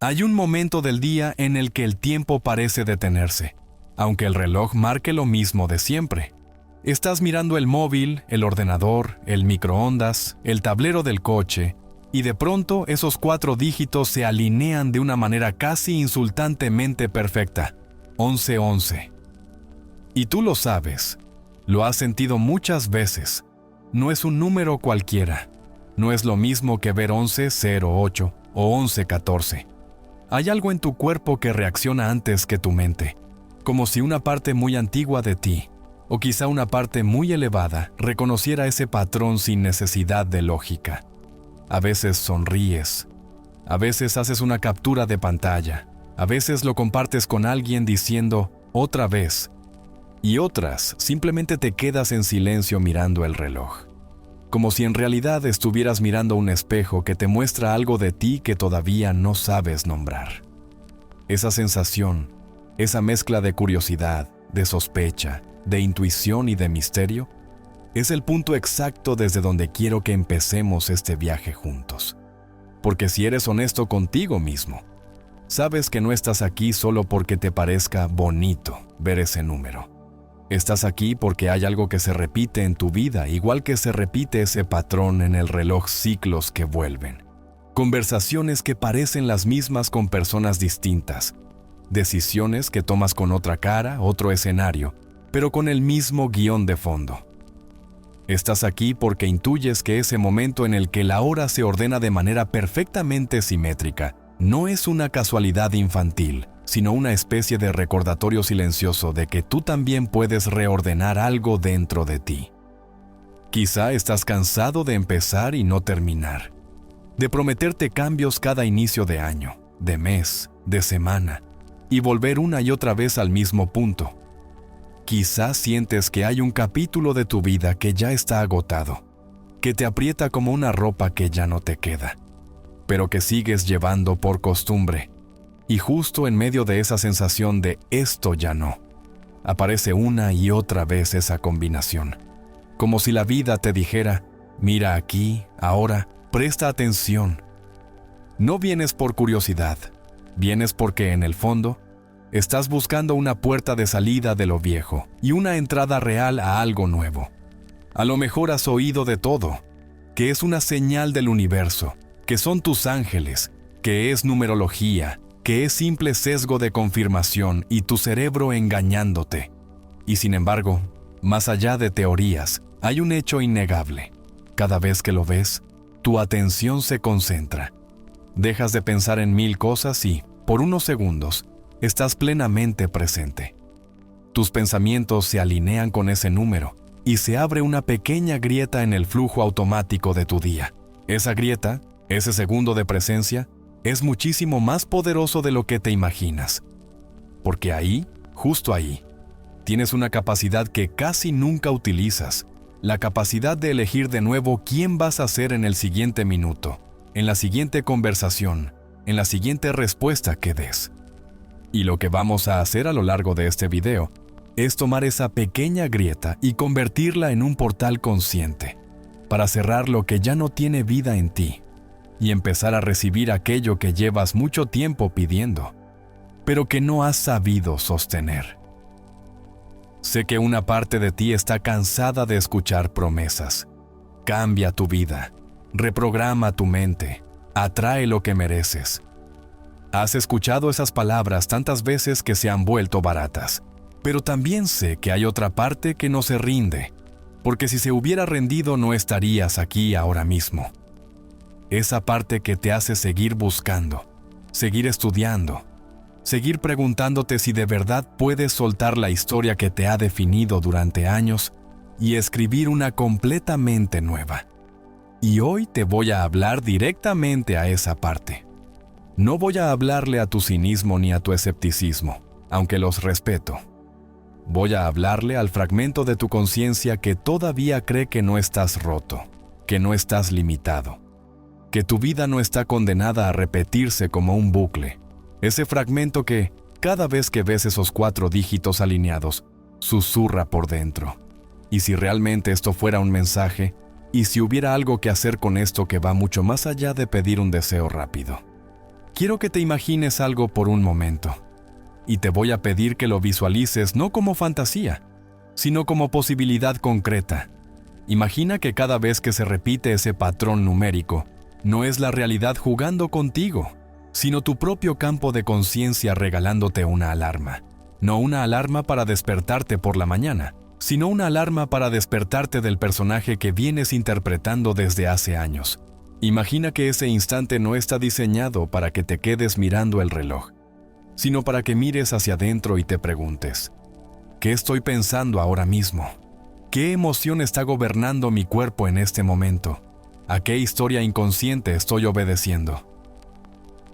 Hay un momento del día en el que el tiempo parece detenerse, aunque el reloj marque lo mismo de siempre. Estás mirando el móvil, el ordenador, el microondas, el tablero del coche, y de pronto esos 4 dígitos se alinean de una manera casi insultantemente perfecta. 1111. Y tú lo sabes, lo has sentido muchas veces. No es un número cualquiera. No es lo mismo que ver 1108 o 1114. Hay algo en tu cuerpo que reacciona antes que tu mente, como si una parte muy antigua de ti, o quizá una parte muy elevada, reconociera ese patrón sin necesidad de lógica. A veces sonríes, a veces haces una captura de pantalla, a veces lo compartes con alguien diciendo otra vez, y otras simplemente te quedas en silencio mirando el reloj, como si en realidad estuvieras mirando un espejo que te muestra algo de ti que todavía no sabes nombrar. Esa sensación, esa mezcla de curiosidad, de sospecha, de intuición y de misterio, es el punto exacto desde donde quiero que empecemos este viaje juntos. Porque si eres honesto contigo mismo, sabes que no estás aquí solo porque te parezca bonito ver ese número. Estás aquí porque hay algo que se repite en tu vida, igual que se repite ese patrón en el reloj, ciclos que vuelven. Conversaciones que parecen las mismas con personas distintas. Decisiones que tomas con otra cara, otro escenario, pero con el mismo guión de fondo. Estás aquí porque intuyes que ese momento en el que la hora se ordena de manera perfectamente simétrica no es una casualidad infantil, sino una especie de recordatorio silencioso de que tú también puedes reordenar algo dentro de ti. Quizá estás cansado de empezar y no terminar, de prometerte cambios cada inicio de año, de mes, de semana, y volver una y otra vez al mismo punto. Quizás sientes que hay un capítulo de tu vida que ya está agotado, que te aprieta como una ropa que ya no te queda, pero que sigues llevando por costumbre. Y justo en medio de esa sensación de esto ya no, aparece una y otra vez esa combinación. Como si la vida te dijera, mira aquí, ahora, presta atención. No vienes por curiosidad, vienes porque en el fondo, estás buscando una puerta de salida de lo viejo y una entrada real a algo nuevo. A lo mejor has oído de todo, que es una señal del universo, que son tus ángeles, que es numerología, que es simple sesgo de confirmación y tu cerebro engañándote. Y sin embargo, más allá de teorías, hay un hecho innegable. Cada vez que lo ves, tu atención se concentra. Dejas de pensar en 1000 cosas y, por unos segundos, estás plenamente presente. Tus pensamientos se alinean con ese número y se abre una pequeña grieta en el flujo automático de tu día. Esa grieta, ese segundo de presencia, es muchísimo más poderoso de lo que te imaginas. Porque ahí, justo ahí, tienes una capacidad que casi nunca utilizas, la capacidad de elegir de nuevo quién vas a ser en el siguiente minuto, en la siguiente conversación, en la siguiente respuesta que des. Y lo que vamos a hacer a lo largo de este video es tomar esa pequeña grieta y convertirla en un portal consciente, para cerrar lo que ya no tiene vida en ti, y empezar a recibir aquello que llevas mucho tiempo pidiendo, pero que no has sabido sostener. Sé que una parte de ti está cansada de escuchar promesas. Cambia tu vida, reprograma tu mente, atrae lo que mereces. Has escuchado esas palabras tantas veces que se han vuelto baratas, pero también sé que hay otra parte que no se rinde, porque si se hubiera rendido no estarías aquí ahora mismo. Esa parte que te hace seguir buscando, seguir estudiando, seguir preguntándote si de verdad puedes soltar la historia que te ha definido durante años y escribir una completamente nueva. Y hoy te voy a hablar directamente a esa parte. No voy a hablarle a tu cinismo ni a tu escepticismo, aunque los respeto. Voy a hablarle al fragmento de tu conciencia que todavía cree que no estás roto, que no estás limitado, que tu vida no está condenada a repetirse como un bucle. Ese fragmento que, cada vez que ves esos 4 dígitos alineados, susurra por dentro. Y si realmente esto fuera un mensaje, y si hubiera algo que hacer con esto que va mucho más allá de pedir un deseo rápido. Quiero que te imagines algo por un momento, y te voy a pedir que lo visualices no como fantasía, sino como posibilidad concreta. Imagina que cada vez que se repite ese patrón numérico, no es la realidad jugando contigo, sino tu propio campo de conciencia regalándote una alarma. No una alarma para despertarte por la mañana, sino una alarma para despertarte del personaje que vienes interpretando desde hace años. Imagina que ese instante no está diseñado para que te quedes mirando el reloj, sino para que mires hacia adentro y te preguntes, ¿qué estoy pensando ahora mismo? ¿Qué emoción está gobernando mi cuerpo en este momento? ¿A qué historia inconsciente estoy obedeciendo?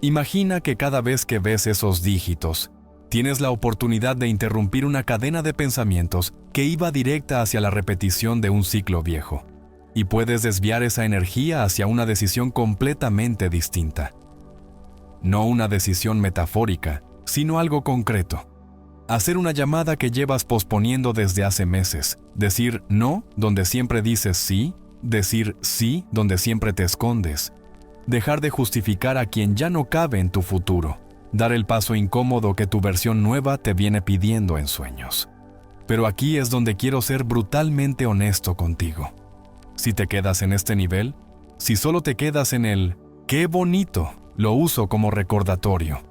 Imagina que cada vez que ves esos dígitos, tienes la oportunidad de interrumpir una cadena de pensamientos que iba directa hacia la repetición de un ciclo viejo, y puedes desviar esa energía hacia una decisión completamente distinta. No una decisión metafórica, sino algo concreto. Hacer una llamada que llevas posponiendo desde hace meses, decir no donde siempre dices sí, decir sí donde siempre te escondes, dejar de justificar a quien ya no cabe en tu futuro, dar el paso incómodo que tu versión nueva te viene pidiendo en sueños. Pero aquí es donde quiero ser brutalmente honesto contigo. Si te quedas en este nivel, si solo te quedas en el ¡qué bonito! Lo uso como recordatorio.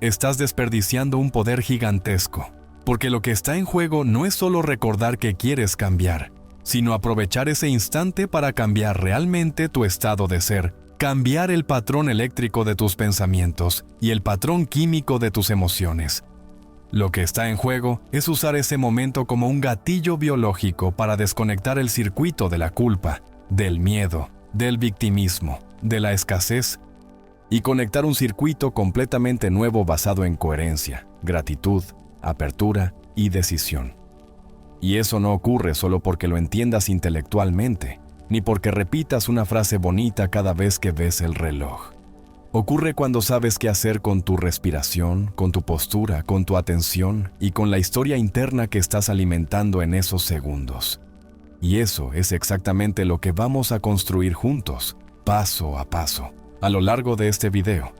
Estás desperdiciando un poder gigantesco, porque lo que está en juego no es solo recordar que quieres cambiar, sino aprovechar ese instante para cambiar realmente tu estado de ser, cambiar el patrón eléctrico de tus pensamientos y el patrón químico de tus emociones. Lo que está en juego es usar ese momento como un gatillo biológico para desconectar el circuito de la culpa, del miedo, del victimismo, de la escasez, y conectar un circuito completamente nuevo basado en coherencia, gratitud, apertura y decisión. Y eso no ocurre solo porque lo entiendas intelectualmente, ni porque repitas una frase bonita cada vez que ves el reloj. Ocurre cuando sabes qué hacer con tu respiración, con tu postura, con tu atención y con la historia interna que estás alimentando en esos segundos. Y eso es exactamente lo que vamos a construir juntos, paso a paso, a lo largo de este video.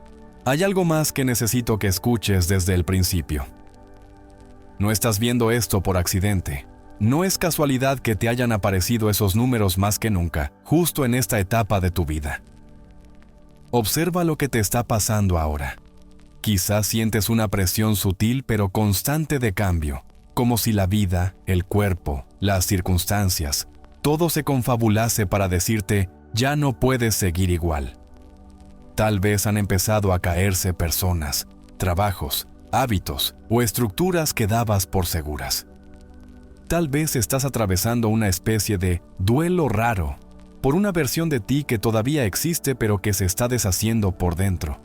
Hay algo más que necesito que escuches desde el principio. No estás viendo esto por accidente. No es casualidad que te hayan aparecido esos números más que nunca, justo en esta etapa de tu vida. Observa lo que te está pasando ahora. Quizás sientes una presión sutil pero constante de cambio, como si la vida, el cuerpo, las circunstancias, todo se confabulase para decirte, ya no puedes seguir igual. Tal vez han empezado a caerse personas, trabajos, hábitos o estructuras que dabas por seguras. Tal vez estás atravesando una especie de duelo raro por una versión de ti que todavía existe pero que se está deshaciendo por dentro.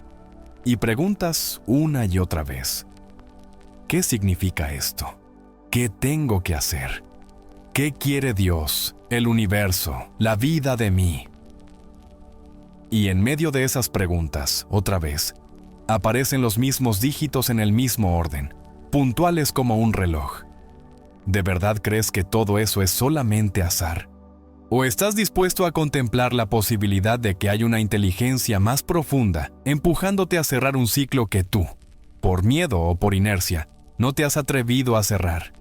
Y preguntas una y otra vez, ¿qué significa esto? ¿Qué tengo que hacer? ¿Qué quiere Dios, el universo, la vida de mí? Y en medio de esas preguntas, otra vez, aparecen los mismos dígitos en el mismo orden, puntuales como un reloj. ¿De verdad crees que todo eso es solamente azar? ¿O estás dispuesto a contemplar la posibilidad de que hay una inteligencia más profunda empujándote a cerrar un ciclo que tú, por miedo o por inercia, no te has atrevido a cerrar?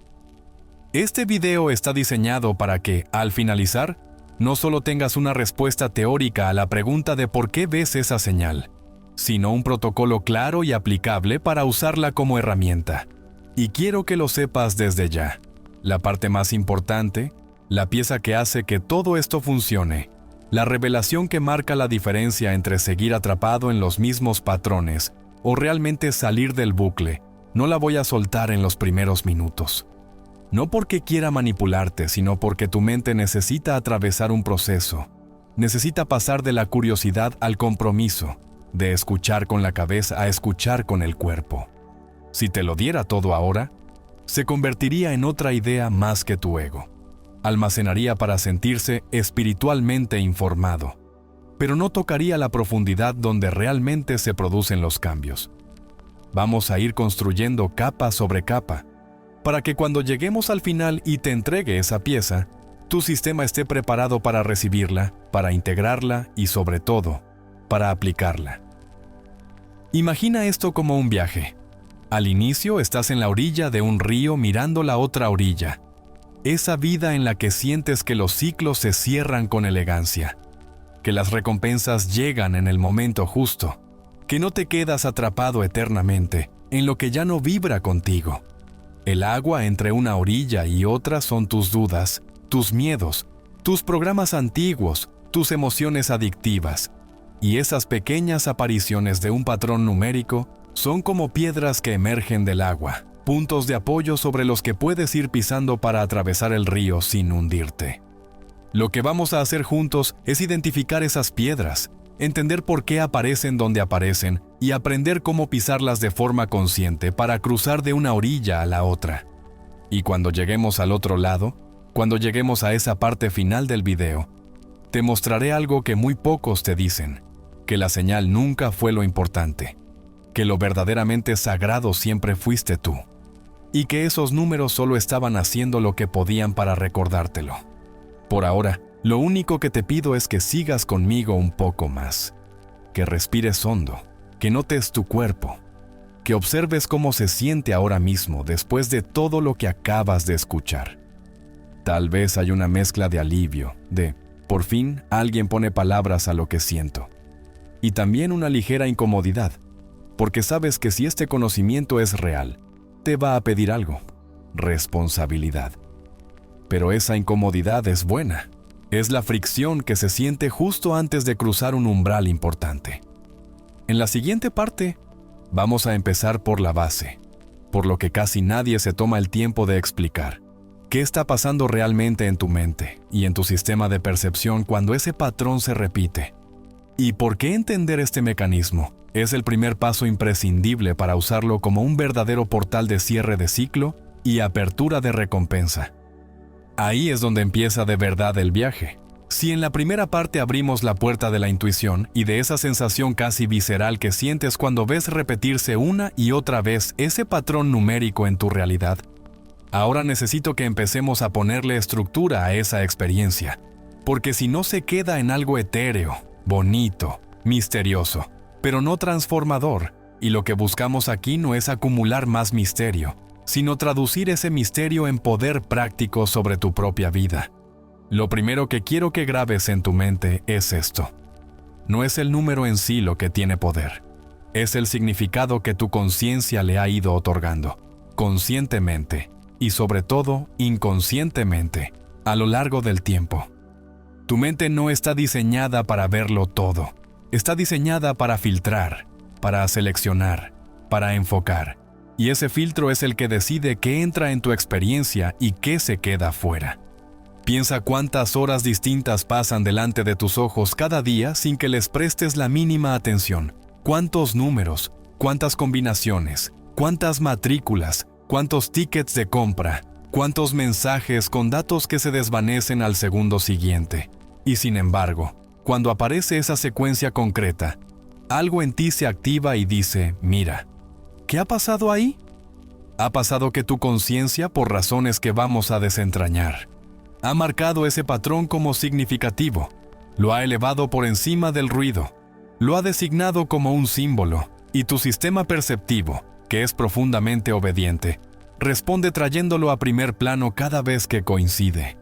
Este video está diseñado para que, al finalizar, no solo tengas una respuesta teórica a la pregunta de por qué ves esa señal, sino un protocolo claro y aplicable para usarla como herramienta. Y quiero que lo sepas desde ya. La parte más importante, la pieza que hace que todo esto funcione, la revelación que marca la diferencia entre seguir atrapado en los mismos patrones o realmente salir del bucle, no la voy a soltar en los primeros minutos. No porque quiera manipularte, sino porque tu mente necesita atravesar un proceso. Necesita pasar de la curiosidad al compromiso, de escuchar con la cabeza a escuchar con el cuerpo. Si te lo diera todo ahora, se convertiría en otra idea más que tu ego. Almacenaría para sentirse espiritualmente informado, pero no tocaría la profundidad donde realmente se producen los cambios. Vamos a ir construyendo capa sobre capa, para que cuando lleguemos al final y te entregue esa pieza, tu sistema esté preparado para recibirla, para integrarla y sobre todo, para aplicarla. Imagina esto como un viaje. Al inicio estás en la orilla de un río mirando la otra orilla. Esa vida en la que sientes que los ciclos se cierran con elegancia, que las recompensas llegan en el momento justo, que no te quedas atrapado eternamente en lo que ya no vibra contigo. El agua entre una orilla y otra son tus dudas, tus miedos, tus programas antiguos, tus emociones adictivas. Y esas pequeñas apariciones de un patrón numérico son como piedras que emergen del agua, puntos de apoyo sobre los que puedes ir pisando para atravesar el río sin hundirte. Lo que vamos a hacer juntos es identificar esas piedras, entender por qué aparecen donde aparecen y aprender cómo pisarlas de forma consciente para cruzar de una orilla a la otra. Y cuando lleguemos al otro lado, cuando lleguemos a esa parte final del video, te mostraré algo que muy pocos te dicen, que la señal nunca fue lo importante, que lo verdaderamente sagrado siempre fuiste tú, y que esos números solo estaban haciendo lo que podían para recordártelo. Por ahora, lo único que te pido es que sigas conmigo un poco más, que respires hondo, que notes tu cuerpo, que observes cómo se siente ahora mismo después de todo lo que acabas de escuchar. Tal vez hay una mezcla de alivio, por fin alguien pone palabras a lo que siento, y también una ligera incomodidad, porque sabes que si este conocimiento es real, te va a pedir algo, responsabilidad. Pero esa incomodidad es buena. Es la fricción que se siente justo antes de cruzar un umbral importante. En la siguiente parte, vamos a empezar por la base, por lo que casi nadie se toma el tiempo de explicar. ¿Qué está pasando realmente en tu mente y en tu sistema de percepción cuando ese patrón se repite? ¿Y por qué entender este mecanismo es el primer paso imprescindible para usarlo como un verdadero portal de cierre de ciclo y apertura de recompensa? Ahí es donde empieza de verdad el viaje. Si en la primera parte abrimos la puerta de la intuición y de esa sensación casi visceral que sientes cuando ves repetirse una y otra vez ese patrón numérico en tu realidad, ahora necesito que empecemos a ponerle estructura a esa experiencia, porque si no se queda en algo etéreo, bonito, misterioso, pero no transformador, y lo que buscamos aquí no es acumular más misterio, sino traducir ese misterio en poder práctico sobre tu propia vida. Lo primero que quiero que grabes en tu mente es esto. No es el número en sí lo que tiene poder, es el significado que tu conciencia le ha ido otorgando, conscientemente y sobre todo inconscientemente, a lo largo del tiempo. Tu mente no está diseñada para verlo todo, está diseñada para filtrar, para seleccionar, para enfocar. Y ese filtro es el que decide qué entra en tu experiencia y qué se queda fuera. Piensa cuántas horas distintas pasan delante de tus ojos cada día sin que les prestes la mínima atención. Cuántos números, cuántas combinaciones, cuántas matrículas, cuántos tickets de compra, cuántos mensajes con datos que se desvanecen al segundo siguiente. Y sin embargo, cuando aparece esa secuencia concreta, algo en ti se activa y dice, mira, ¿qué ha pasado ahí? Ha pasado que tu conciencia, por razones que vamos a desentrañar, ha marcado ese patrón como significativo, lo ha elevado por encima del ruido, lo ha designado como un símbolo, y tu sistema perceptivo, que es profundamente obediente, responde trayéndolo a primer plano cada vez que coincide.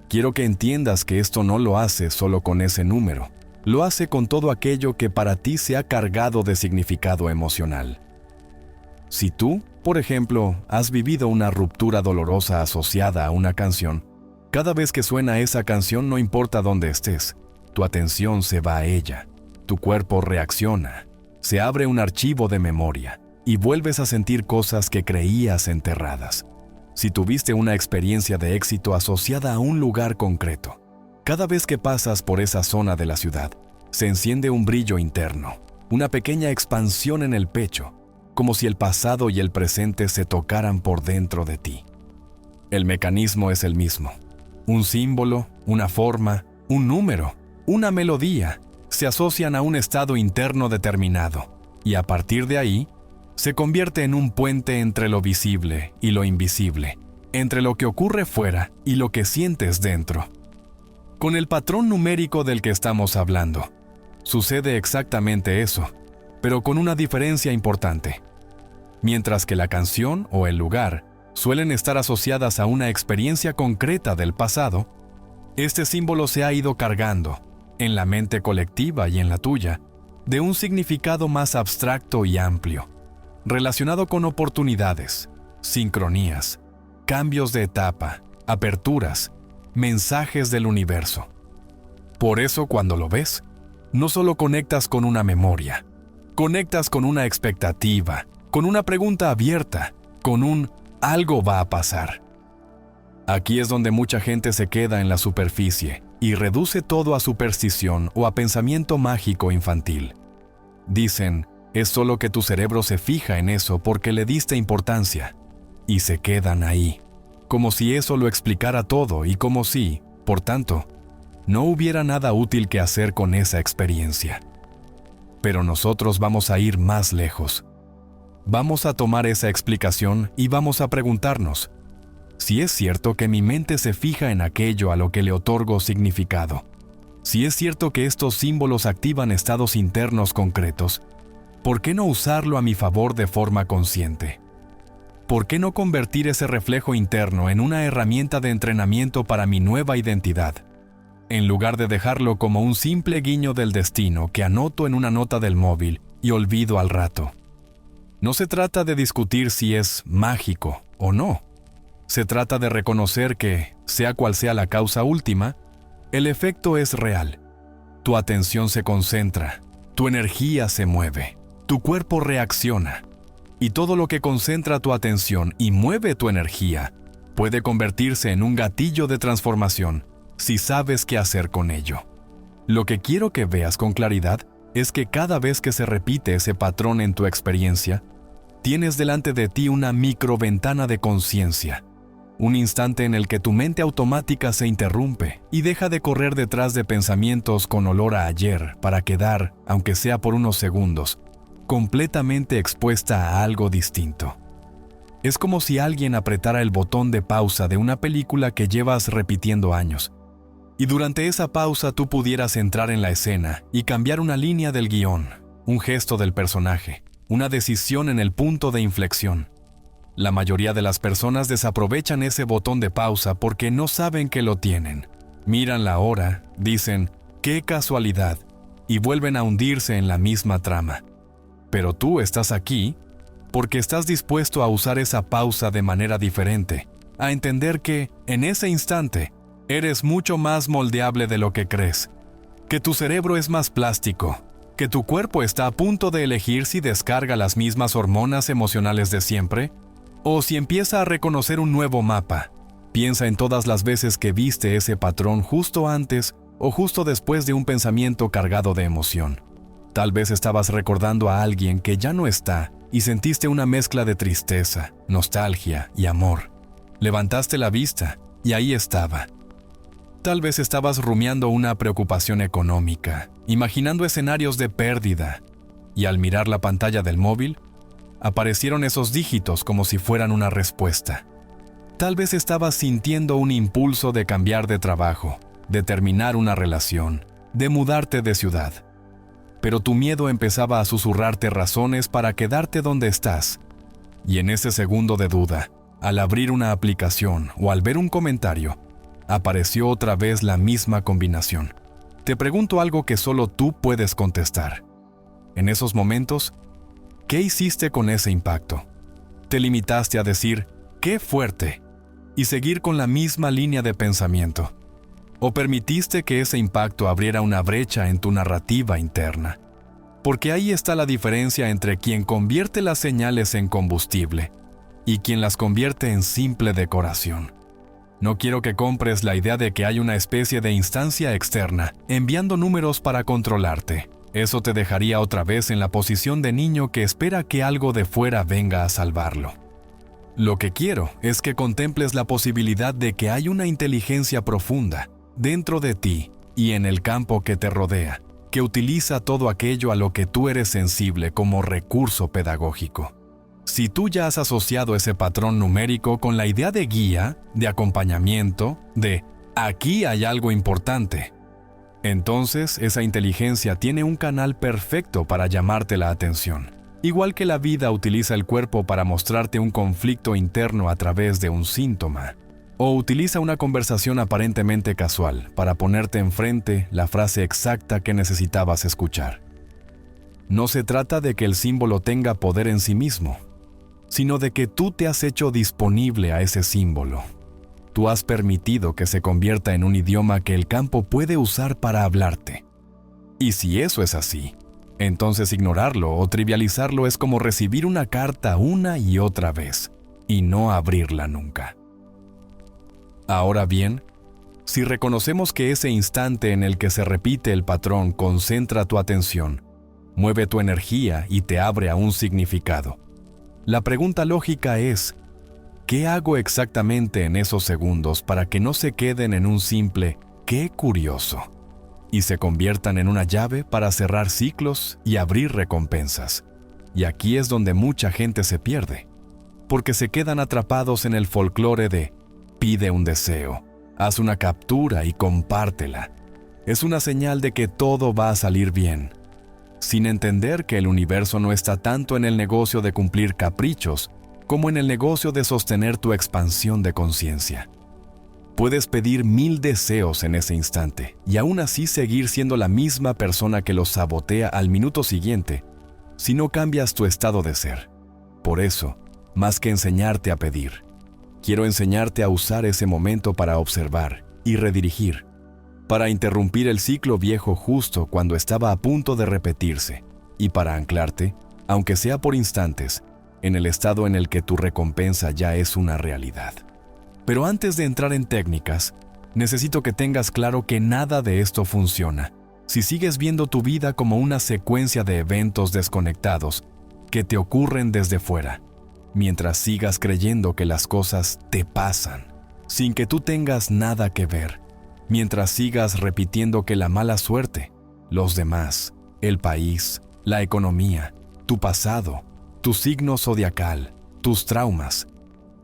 Quiero que entiendas que esto no lo hace solo con ese número, lo hace con todo aquello que para ti se ha cargado de significado emocional. Si tú, por ejemplo, has vivido una ruptura dolorosa asociada a una canción, cada vez que suena esa canción no importa dónde estés, tu atención se va a ella, tu cuerpo reacciona, se abre un archivo de memoria y vuelves a sentir cosas que creías enterradas. Si tuviste una experiencia de éxito asociada a un lugar concreto, cada vez que pasas por esa zona de la ciudad, se enciende un brillo interno, una pequeña expansión en el pecho, como si el pasado y el presente se tocaran por dentro de ti. El mecanismo es el mismo. Un símbolo, una forma, un número, una melodía, se asocian a un estado interno determinado, y a partir de ahí, se convierte en un puente entre lo visible y lo invisible, entre lo que ocurre fuera y lo que sientes dentro. Con el patrón numérico del que estamos hablando, sucede exactamente eso. pero con una diferencia importante. Mientras que la canción o el lugar suelen estar asociadas a una experiencia concreta del pasado, este símbolo se ha ido cargando, en la mente colectiva y en la tuya, de un significado más abstracto y amplio, relacionado con oportunidades, sincronías, cambios de etapa, aperturas, mensajes del universo. Por eso, cuando lo ves, no solo conectas con una memoria, conectas con una expectativa, con una pregunta abierta, con un algo va a pasar. Aquí es donde mucha gente se queda en la superficie y reduce todo a superstición o a pensamiento mágico infantil. Dicen, es solo que tu cerebro se fija en eso porque le diste importancia, y se quedan ahí, como si eso lo explicara todo y como si, por tanto, no hubiera nada útil que hacer con esa experiencia. Pero nosotros vamos a ir más lejos. Vamos a tomar esa explicación y vamos a preguntarnos, si es cierto que mi mente se fija en aquello a lo que le otorgo significado, si es cierto que estos símbolos activan estados internos concretos, ¿por qué no usarlo a mi favor de forma consciente? ¿Por qué no convertir ese reflejo interno en una herramienta de entrenamiento para mi nueva identidad, en lugar de dejarlo como un simple guiño del destino que anoto en una nota del móvil y olvido al rato? No se trata de discutir si es mágico o no. Se trata de reconocer que, sea cual sea la causa última, el efecto es real. Tu atención se concentra, tu energía se mueve, tu cuerpo reacciona, y todo lo que concentra tu atención y mueve tu energía puede convertirse en un gatillo de transformación si sabes qué hacer con ello. Lo que quiero que veas con claridad es que cada vez que se repite ese patrón en tu experiencia, tienes delante de ti una microventana de conciencia, un instante en el que tu mente automática se interrumpe y deja de correr detrás de pensamientos con olor a ayer para quedar, aunque sea por unos segundos, completamente expuesta a algo distinto. Es como si alguien apretara el botón de pausa de una película que llevas repitiendo años, y durante esa pausa tú pudieras entrar en la escena y cambiar una línea del guión, un gesto del personaje, una decisión en el punto de inflexión. La mayoría de las personas desaprovechan ese botón de pausa porque no saben que lo tienen. Miran la hora, dicen, ¡qué casualidad!, y vuelven a hundirse en la misma trama. Pero tú estás aquí porque estás dispuesto a usar esa pausa de manera diferente, a entender que, en ese instante, eres mucho más moldeable de lo que crees, que tu cerebro es más plástico, que tu cuerpo está a punto de elegir si descarga las mismas hormonas emocionales de siempre, o si empieza a reconocer un nuevo mapa. Piensa en todas las veces que viste ese patrón justo antes o justo después de un pensamiento cargado de emoción. Tal vez estabas recordando a alguien que ya no está y sentiste una mezcla de tristeza, nostalgia y amor. Levantaste la vista y ahí estaba. Tal vez estabas rumiando una preocupación económica, imaginando escenarios de pérdida, y al mirar la pantalla del móvil, aparecieron esos dígitos como si fueran una respuesta. Tal vez estabas sintiendo un impulso de cambiar de trabajo, de terminar una relación, de mudarte de ciudad. Pero tu miedo empezaba a susurrarte razones para quedarte donde estás. Y en ese segundo de duda, al abrir una aplicación o al ver un comentario, apareció otra vez la misma combinación. Te pregunto algo que solo tú puedes contestar. En esos momentos, ¿qué hiciste con ese impacto? ¿Te limitaste a decir, ¡qué fuerte!, y seguir con la misma línea de pensamiento? ¿O permitiste que ese impacto abriera una brecha en tu narrativa interna? Porque ahí está la diferencia entre quien convierte las señales en combustible y quien las convierte en simple decoración. No quiero que compres la idea de que hay una especie de instancia externa enviando números para controlarte. Eso te dejaría otra vez en la posición de niño que espera que algo de fuera venga a salvarlo. Lo que quiero es que contemples la posibilidad de que hay una inteligencia profunda dentro de ti y en el campo que te rodea, que utiliza todo aquello a lo que tú eres sensible como recurso pedagógico. Si tú ya has asociado ese patrón numérico con la idea de guía, de acompañamiento, de aquí hay algo importante, Entonces, esa inteligencia tiene un canal perfecto para llamarte la atención. Igual que la vida utiliza el cuerpo para mostrarte un conflicto interno a través de un síntoma, o utiliza una conversación aparentemente casual para ponerte enfrente la frase exacta que necesitabas escuchar. No se trata de que el símbolo tenga poder en sí mismo, sino de que tú te has hecho disponible a ese símbolo. Tú has permitido que se convierta en un idioma que el campo puede usar para hablarte. Y si eso es así, entonces ignorarlo o trivializarlo es como recibir una carta una y otra vez, y no abrirla nunca. Ahora bien, si reconocemos que ese instante en el que se repite el patrón concentra tu atención, mueve tu energía y te abre a un significado, la pregunta lógica es, ¿qué hago exactamente en esos segundos para que no se queden en un simple «qué curioso» y se conviertan en una llave para cerrar ciclos y abrir recompensas? Y aquí es donde mucha gente se pierde, porque se quedan atrapados en el folclore de «pide un deseo, haz una captura y compártela». Es una señal de que todo va a salir bien, sin entender que el universo no está tanto en el negocio de cumplir caprichos como en el negocio de sostener tu expansión de conciencia. Puedes pedir 1000 deseos en ese instante y aún así seguir siendo la misma persona que los sabotea al minuto siguiente si no cambias tu estado de ser. Por eso, más que enseñarte a pedir, quiero enseñarte a usar ese momento para observar y redirigir, para interrumpir el ciclo viejo justo cuando estaba a punto de repetirse y para anclarte, aunque sea por instantes, en el estado en el que tu recompensa ya es una realidad. Pero antes de entrar en técnicas, necesito que tengas claro que nada de esto funciona si sigues viendo tu vida como una secuencia de eventos desconectados que te ocurren desde fuera, mientras sigas creyendo que las cosas te pasan, sin que tú tengas nada que ver, mientras sigas repitiendo que la mala suerte, los demás, el país, la economía, tu pasado, tu signo zodiacal, tus traumas,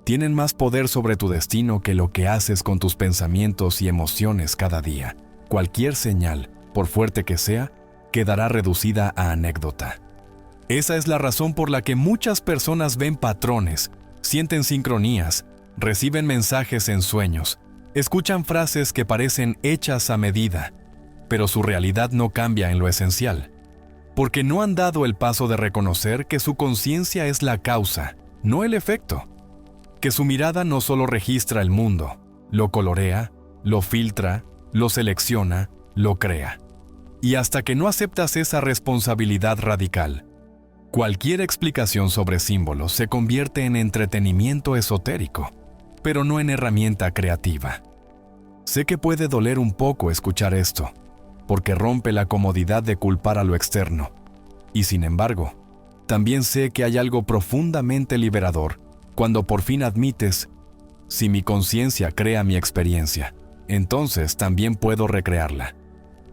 tienen más poder sobre tu destino que lo que haces con tus pensamientos y emociones cada día. Cualquier señal, por fuerte que sea, quedará reducida a anécdota. Esa es la razón por la que muchas personas ven patrones, sienten sincronías, reciben mensajes en sueños, escuchan frases que parecen hechas a medida, pero su realidad no cambia en lo esencial, porque no han dado el paso de reconocer que su conciencia es la causa, no el efecto, que su mirada no solo registra el mundo, lo colorea, lo filtra, lo selecciona, lo crea. Y hasta que no aceptas esa responsabilidad radical, cualquier explicación sobre símbolos se convierte en entretenimiento esotérico, pero no en herramienta creativa. Sé que puede doler un poco escuchar esto, porque rompe la comodidad de culpar a lo externo. Y sin embargo, también sé que hay algo profundamente liberador cuando por fin admites, si mi conciencia crea mi experiencia, entonces también puedo recrearla.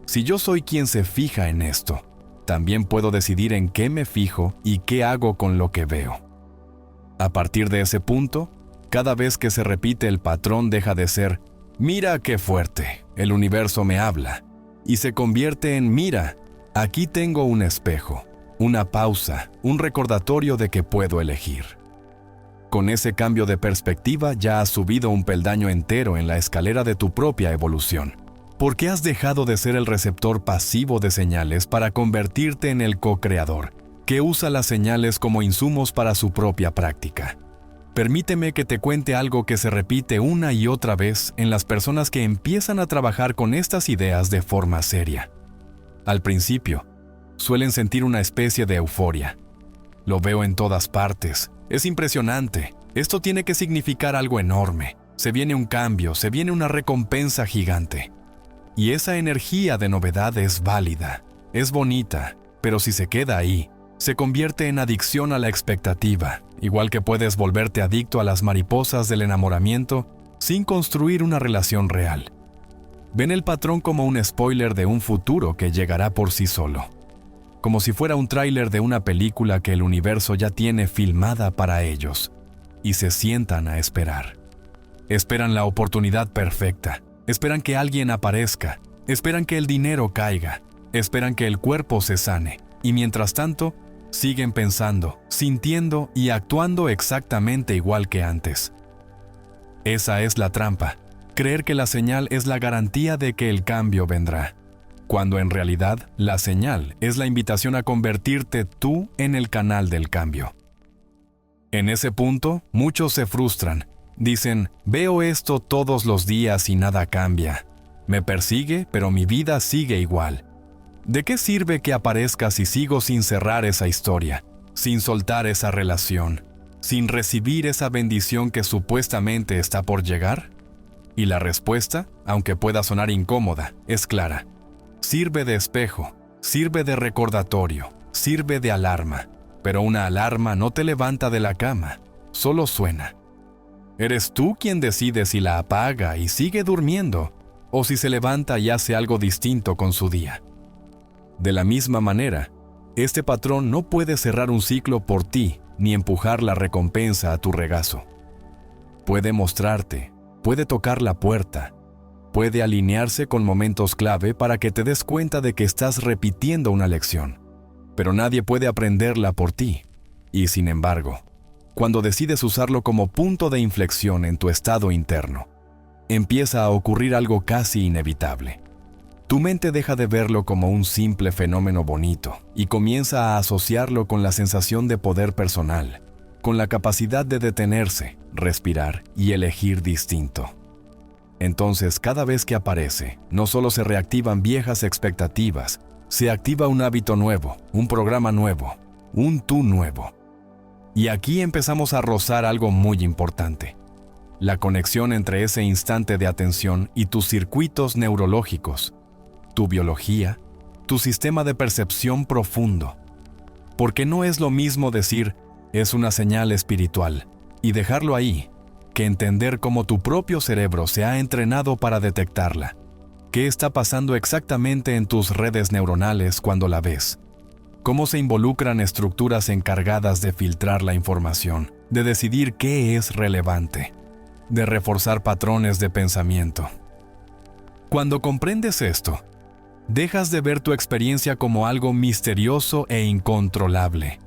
Si yo soy quien se fija en esto, también puedo decidir en qué me fijo y qué hago con lo que veo. A partir de ese punto, cada vez que se repite el patrón deja de ser «mira qué fuerte, el universo me habla», y se convierte en «mira, aquí tengo un espejo, una pausa, un recordatorio de que puedo elegir». Con ese cambio de perspectiva ya has subido un peldaño entero en la escalera de tu propia evolución, porque has dejado de ser el receptor pasivo de señales para convertirte en el co-creador, que usa las señales como insumos para su propia práctica. Permíteme que te cuente algo que se repite una y otra vez en las personas que empiezan a trabajar con estas ideas de forma seria. Al principio, suelen sentir una especie de euforia. Lo veo en todas partes. Es impresionante. Esto tiene que significar algo enorme. Se viene un cambio, se viene una recompensa gigante. Y esa energía de novedad es válida, es bonita, pero si se queda ahí, se convierte en adicción a la expectativa, igual que puedes volverte adicto a las mariposas del enamoramiento sin construir una relación real. Ven el patrón como un spoiler de un futuro que llegará por sí solo, como si fuera un tráiler de una película que el universo ya tiene filmada para ellos, y se sientan a esperar. Esperan la oportunidad perfecta, esperan que alguien aparezca, esperan que el dinero caiga, esperan que el cuerpo se sane, y mientras tanto, siguen pensando, sintiendo y actuando exactamente igual que antes. Esa es la trampa, creer que la señal es la garantía de que el cambio vendrá, cuando en realidad la señal es la invitación a convertirte tú en el canal del cambio. En ese punto, muchos se frustran. Dicen, veo esto todos los días y nada cambia. Me persigue, pero mi vida sigue igual. ¿De qué sirve que aparezca si sigo sin cerrar esa historia, sin soltar esa relación, sin recibir esa bendición que supuestamente está por llegar? Y la respuesta, aunque pueda sonar incómoda, es clara. Sirve de espejo, sirve de recordatorio, sirve de alarma, pero una alarma no te levanta de la cama, solo suena. Eres tú quien decide si la apaga y sigue durmiendo, o si se levanta y hace algo distinto con su día. De la misma manera, este patrón no puede cerrar un ciclo por ti ni empujar la recompensa a tu regazo. Puede mostrarte, puede tocar la puerta, puede alinearse con momentos clave para que te des cuenta de que estás repitiendo una lección, pero nadie puede aprenderla por ti. Y sin embargo, cuando decides usarlo como punto de inflexión en tu estado interno, empieza a ocurrir algo casi inevitable. Tu mente deja de verlo como un simple fenómeno bonito y comienza a asociarlo con la sensación de poder personal, con la capacidad de detenerse, respirar y elegir distinto. Entonces, cada vez que aparece, no solo se reactivan viejas expectativas, se activa un hábito nuevo, un programa nuevo, un tú nuevo. Y aquí empezamos a rozar algo muy importante: la conexión entre ese instante de atención y tus circuitos neurológicos, tu biología, tu sistema de percepción profundo. Porque no es lo mismo decir, es una señal espiritual, y dejarlo ahí, que entender cómo tu propio cerebro se ha entrenado para detectarla. ¿Qué está pasando exactamente en tus redes neuronales cuando la ves? ¿Cómo se involucran estructuras encargadas de filtrar la información, de decidir qué es relevante, de reforzar patrones de pensamiento? Cuando comprendes esto, dejas de ver tu experiencia como algo misterioso e incontrolable,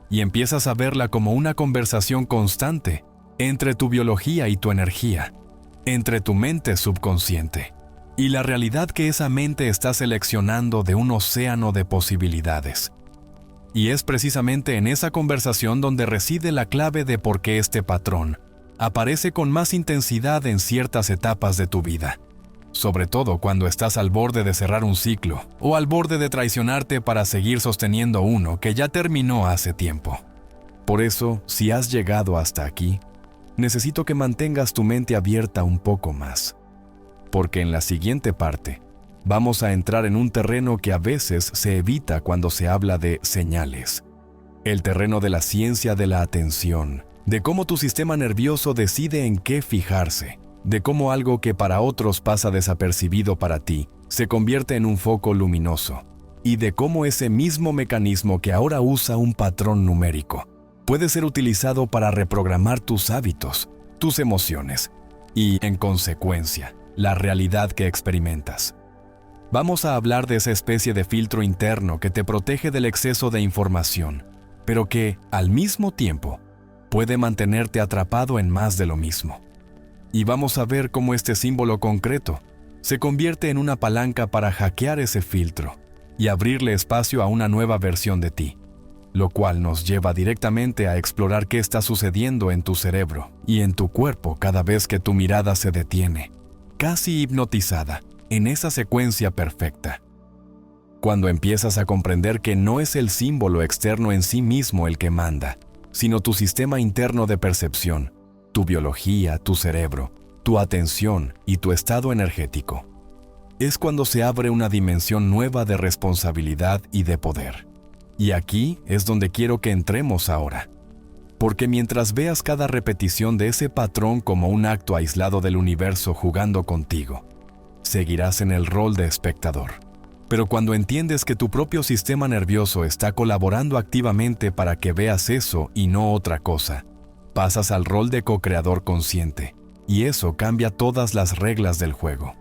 y empiezas a verla como una conversación constante entre tu biología y tu energía, entre tu mente subconsciente y la realidad que esa mente está seleccionando de un océano de posibilidades. Y es precisamente en esa conversación donde reside la clave de por qué este patrón aparece con más intensidad en ciertas etapas de tu vida, sobre todo cuando estás al borde de cerrar un ciclo o al borde de traicionarte para seguir sosteniendo uno que ya terminó hace tiempo. Por eso, si has llegado hasta aquí, necesito que mantengas tu mente abierta un poco más, porque en la siguiente parte vamos a entrar en un terreno que a veces se evita cuando se habla de señales. El terreno de la ciencia de la atención, de cómo tu sistema nervioso decide en qué fijarse, de cómo algo que para otros pasa desapercibido para ti se convierte en un foco luminoso, y de cómo ese mismo mecanismo que ahora usa un patrón numérico puede ser utilizado para reprogramar tus hábitos, tus emociones y, en consecuencia, la realidad que experimentas. Vamos a hablar de esa especie de filtro interno que te protege del exceso de información, pero que, al mismo tiempo, puede mantenerte atrapado en más de lo mismo. Y vamos a ver cómo este símbolo concreto se convierte en una palanca para hackear ese filtro y abrirle espacio a una nueva versión de ti, lo cual nos lleva directamente a explorar qué está sucediendo en tu cerebro y en tu cuerpo cada vez que tu mirada se detiene, casi hipnotizada, en esa secuencia perfecta. Cuando empiezas a comprender que no es el símbolo externo en sí mismo el que manda, sino tu sistema interno de percepción, tu biología, tu cerebro, tu atención y tu estado energético, es cuando se abre una dimensión nueva de responsabilidad y de poder. Y aquí es donde quiero que entremos ahora. Porque mientras veas cada repetición de ese patrón como un acto aislado del universo jugando contigo, seguirás en el rol de espectador. Pero cuando entiendes que tu propio sistema nervioso está colaborando activamente para que veas eso y no otra cosa, pasas al rol de co-creador consciente, y eso cambia todas las reglas del juego.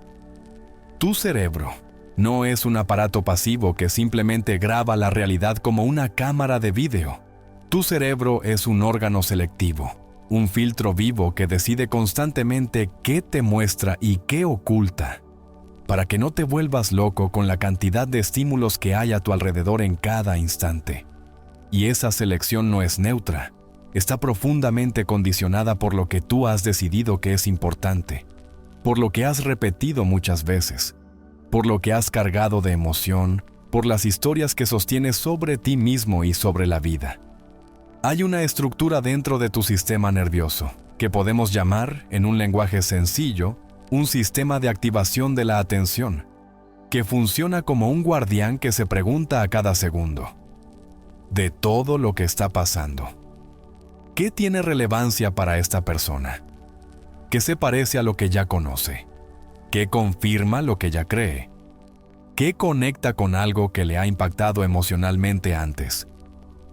Tu cerebro no es un aparato pasivo que simplemente graba la realidad como una cámara de vídeo. Tu cerebro es un órgano selectivo, un filtro vivo que decide constantemente qué te muestra y qué oculta, para que no te vuelvas loco con la cantidad de estímulos que hay a tu alrededor en cada instante. Y esa selección no es neutra, está profundamente condicionada por lo que tú has decidido que es importante, por lo que has repetido muchas veces, por lo que has cargado de emoción, por las historias que sostienes sobre ti mismo y sobre la vida. Hay una estructura dentro de tu sistema nervioso, que podemos llamar, en un lenguaje sencillo, un sistema de activación de la atención, que funciona como un guardián que se pregunta a cada segundo, de todo lo que está pasando. ¿Qué tiene relevancia para esta persona? ¿Qué se parece a lo que ya conoce? ¿Qué confirma lo que ya cree? ¿Qué conecta con algo que le ha impactado emocionalmente antes?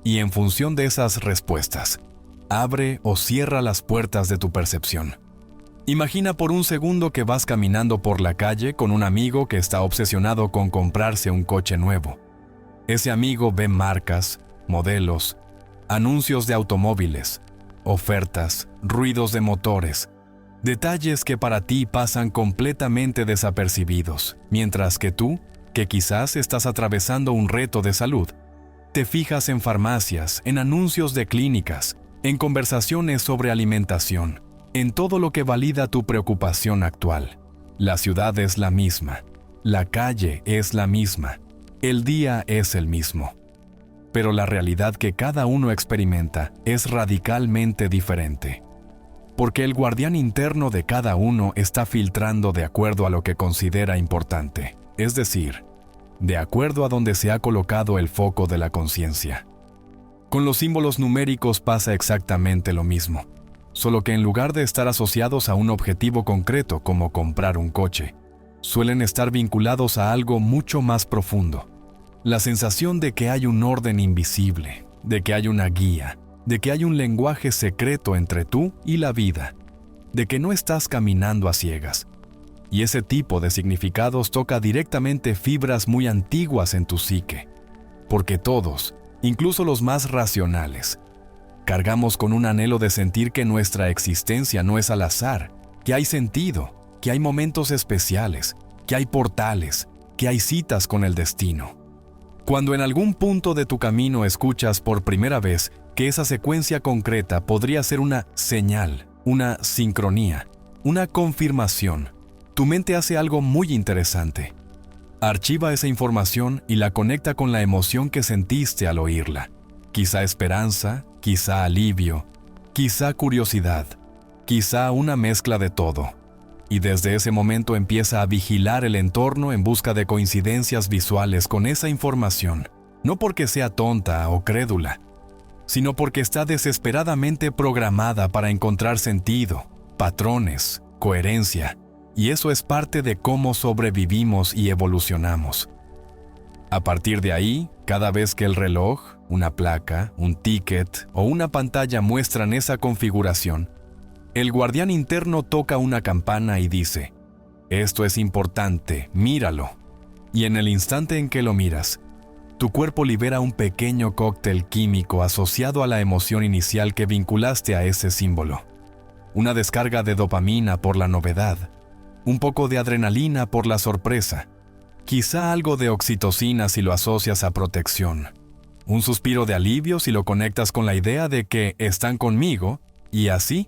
Y en función de esas respuestas, abre o cierra las puertas de tu percepción. Imagina por un segundo que vas caminando por la calle con un amigo que está obsesionado con comprarse un coche nuevo. Ese amigo ve marcas, modelos, anuncios de automóviles, ofertas, ruidos de motores, detalles que para ti pasan completamente desapercibidos, mientras que tú, que quizás estás atravesando un reto de salud, te fijas en farmacias, en anuncios de clínicas, en conversaciones sobre alimentación, en todo lo que valida tu preocupación actual. La ciudad es la misma, la calle es la misma, el día es el mismo. Pero la realidad que cada uno experimenta es radicalmente diferente. Porque el guardián interno de cada uno está filtrando de acuerdo a lo que considera importante, es decir, de acuerdo a donde se ha colocado el foco de la conciencia. Con los símbolos numéricos pasa exactamente lo mismo, solo que en lugar de estar asociados a un objetivo concreto como comprar un coche, suelen estar vinculados a algo mucho más profundo. La sensación de que hay un orden invisible, de que hay una guía, de que hay un lenguaje secreto entre tú y la vida, de que no estás caminando a ciegas. Y ese tipo de significados toca directamente fibras muy antiguas en tu psique, porque todos, incluso los más racionales, cargamos con un anhelo de sentir que nuestra existencia no es al azar, que hay sentido, que hay momentos especiales, que hay portales, que hay citas con el destino. Cuando en algún punto de tu camino escuchas por primera vez que esa secuencia concreta podría ser una señal, una sincronía, una confirmación, tu mente hace algo muy interesante. Archiva esa información y la conecta con la emoción que sentiste al oírla. Quizá esperanza, quizá alivio, quizá curiosidad, quizá una mezcla de todo. Y desde ese momento empieza a vigilar el entorno en busca de coincidencias visuales con esa información, no porque sea tonta o crédula, sino porque está desesperadamente programada para encontrar sentido, patrones, coherencia, y eso es parte de cómo sobrevivimos y evolucionamos. A partir de ahí, cada vez que el reloj, una placa, un ticket o una pantalla muestran esa configuración, el guardián interno toca una campana y dice, «Esto es importante, míralo». Y en el instante en que lo miras, tu cuerpo libera un pequeño cóctel químico asociado a la emoción inicial que vinculaste a ese símbolo. Una descarga de dopamina por la novedad, un poco de adrenalina por la sorpresa, quizá algo de oxitocina si lo asocias a protección, un suspiro de alivio si lo conectas con la idea de que están conmigo, y así,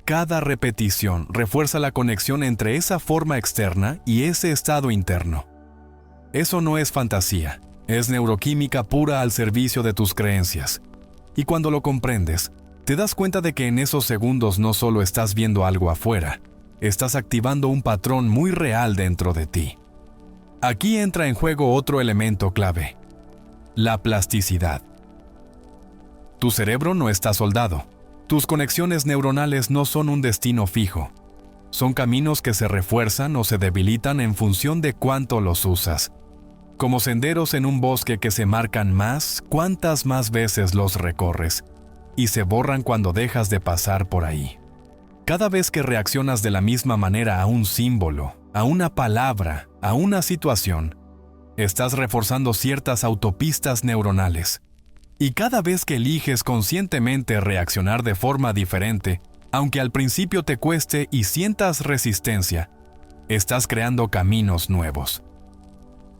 cada repetición refuerza la conexión entre esa forma externa y ese estado interno. Eso no es fantasía, es neuroquímica pura al servicio de tus creencias. Y cuando lo comprendes, te das cuenta de que en esos segundos no solo estás viendo algo afuera, estás activando un patrón muy real dentro de ti. Aquí entra en juego otro elemento clave: la plasticidad. Tu cerebro no está soldado. Tus conexiones neuronales no son un destino fijo. Son caminos que se refuerzan o se debilitan en función de cuánto los usas. Como senderos en un bosque que se marcan más cuantas más veces los recorres, y se borran cuando dejas de pasar por ahí. Cada vez que reaccionas de la misma manera a un símbolo, a una palabra, a una situación, estás reforzando ciertas autopistas neuronales. Y cada vez que eliges conscientemente reaccionar de forma diferente, aunque al principio te cueste y sientas resistencia, estás creando caminos nuevos.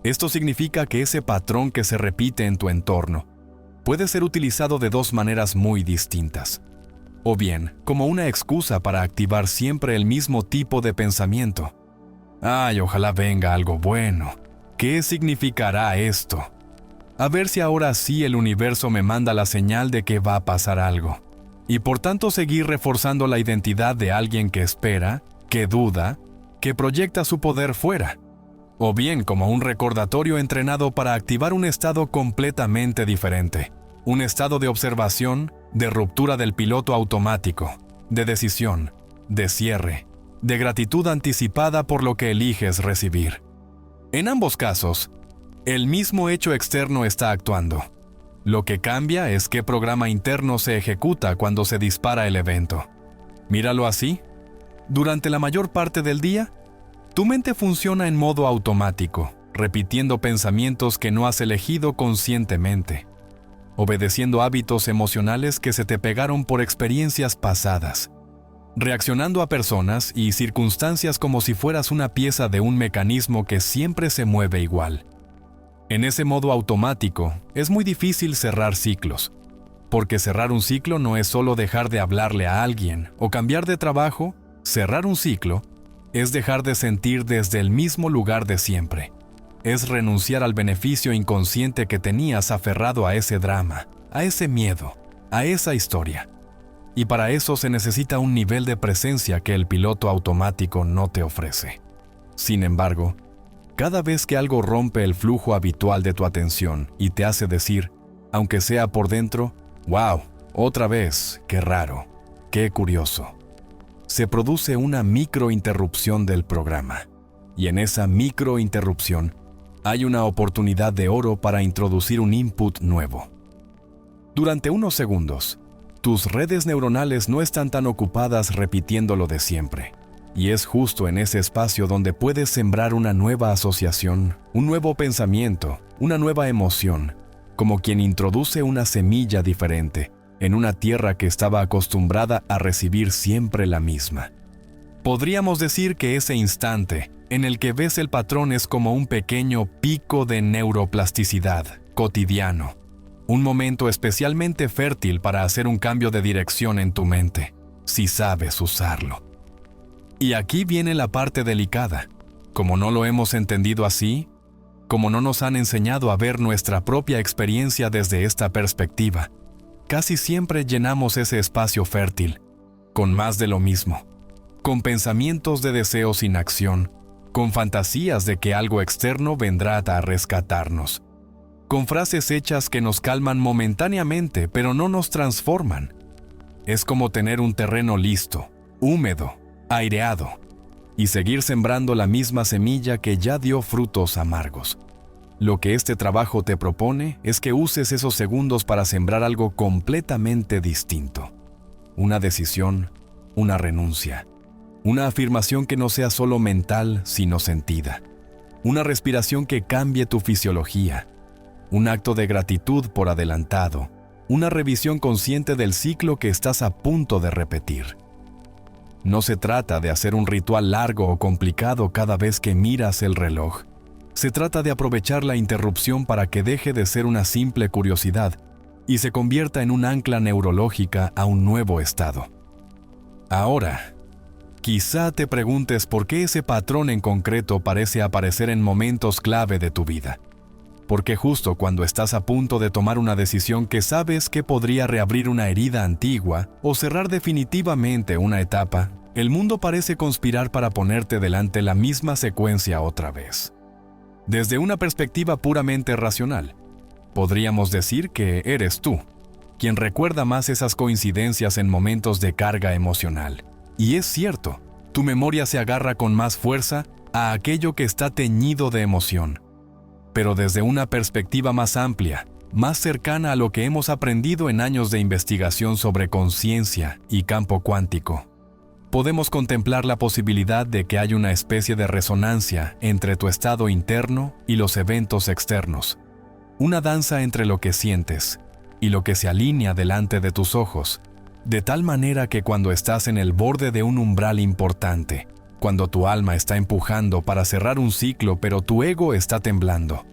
Esto significa que ese patrón que se repite en tu entorno puede ser utilizado de dos maneras muy distintas. O bien, como una excusa para activar siempre el mismo tipo de pensamiento. ¡Ay, ojalá venga algo bueno! ¿Qué significará esto? A ver si ahora sí el universo me manda la señal de que va a pasar algo. Y por tanto seguir reforzando la identidad de alguien que espera, que duda, que proyecta su poder fuera. O bien como un recordatorio entrenado para activar un estado completamente diferente. Un estado de observación, de ruptura del piloto automático, de decisión, de cierre, de gratitud anticipada por lo que eliges recibir. En ambos casos, el mismo hecho externo está actuando. Lo que cambia es qué programa interno se ejecuta cuando se dispara el evento. Míralo así. Durante la mayor parte del día, tu mente funciona en modo automático, repitiendo pensamientos que no has elegido conscientemente, obedeciendo hábitos emocionales que se te pegaron por experiencias pasadas, reaccionando a personas y circunstancias como si fueras una pieza de un mecanismo que siempre se mueve igual. En ese modo automático, es muy difícil cerrar ciclos, porque cerrar un ciclo no es solo dejar de hablarle a alguien o cambiar de trabajo. Cerrar un ciclo es dejar de sentir desde el mismo lugar de siempre. Es renunciar al beneficio inconsciente que tenías aferrado a ese drama, a ese miedo, a esa historia. Y para eso se necesita un nivel de presencia que el piloto automático no te ofrece. Sin embargo, cada vez que algo rompe el flujo habitual de tu atención y te hace decir, aunque sea por dentro, ¡wow! Otra vez, qué raro, qué curioso. Se produce una microinterrupción del programa. Y en esa microinterrupción hay una oportunidad de oro para introducir un input nuevo. Durante unos segundos, tus redes neuronales no están tan ocupadas repitiendo lo de siempre. Y es justo en ese espacio donde puedes sembrar una nueva asociación, un nuevo pensamiento, una nueva emoción, como quien introduce una semilla diferente en una tierra que estaba acostumbrada a recibir siempre la misma. Podríamos decir que ese instante en el que ves el patrón es como un pequeño pico de neuroplasticidad cotidiano, un momento especialmente fértil para hacer un cambio de dirección en tu mente, si sabes usarlo. Y aquí viene la parte delicada. Como no lo hemos entendido así, como no nos han enseñado a ver nuestra propia experiencia desde esta perspectiva, casi siempre llenamos ese espacio fértil con más de lo mismo, con pensamientos de deseo sin acción, con fantasías de que algo externo vendrá a rescatarnos, con frases hechas que nos calman momentáneamente pero no nos transforman. Es como tener un terreno listo, húmedo, aireado, y seguir sembrando la misma semilla que ya dio frutos amargos. Lo que este trabajo te propone es que uses esos segundos para sembrar algo completamente distinto. Una decisión, una renuncia, una afirmación que no sea solo mental, sino sentida. Una respiración que cambie tu fisiología. Un acto de gratitud por adelantado. Una revisión consciente del ciclo que estás a punto de repetir. No se trata de hacer un ritual largo o complicado cada vez que miras el reloj. Se trata de aprovechar la interrupción para que deje de ser una simple curiosidad y se convierta en un ancla neurológica a un nuevo estado. Ahora, quizá te preguntes por qué ese patrón en concreto parece aparecer en momentos clave de tu vida. Porque justo cuando estás a punto de tomar una decisión que sabes que podría reabrir una herida antigua o cerrar definitivamente una etapa, el mundo parece conspirar para ponerte delante la misma secuencia otra vez. Desde una perspectiva puramente racional, podríamos decir que eres tú, quien recuerda más esas coincidencias en momentos de carga emocional. Y es cierto, tu memoria se agarra con más fuerza a aquello que está teñido de emoción. Pero desde una perspectiva más amplia, más cercana a lo que hemos aprendido en años de investigación sobre conciencia y campo cuántico. podemos contemplar la posibilidad de que hay una especie de resonancia entre tu estado interno y los eventos externos. Una danza entre lo que sientes y lo que se alinea delante de tus ojos, de tal manera que cuando estás en el borde de un umbral importante, cuando tu alma está empujando para cerrar un ciclo pero tu ego está temblando,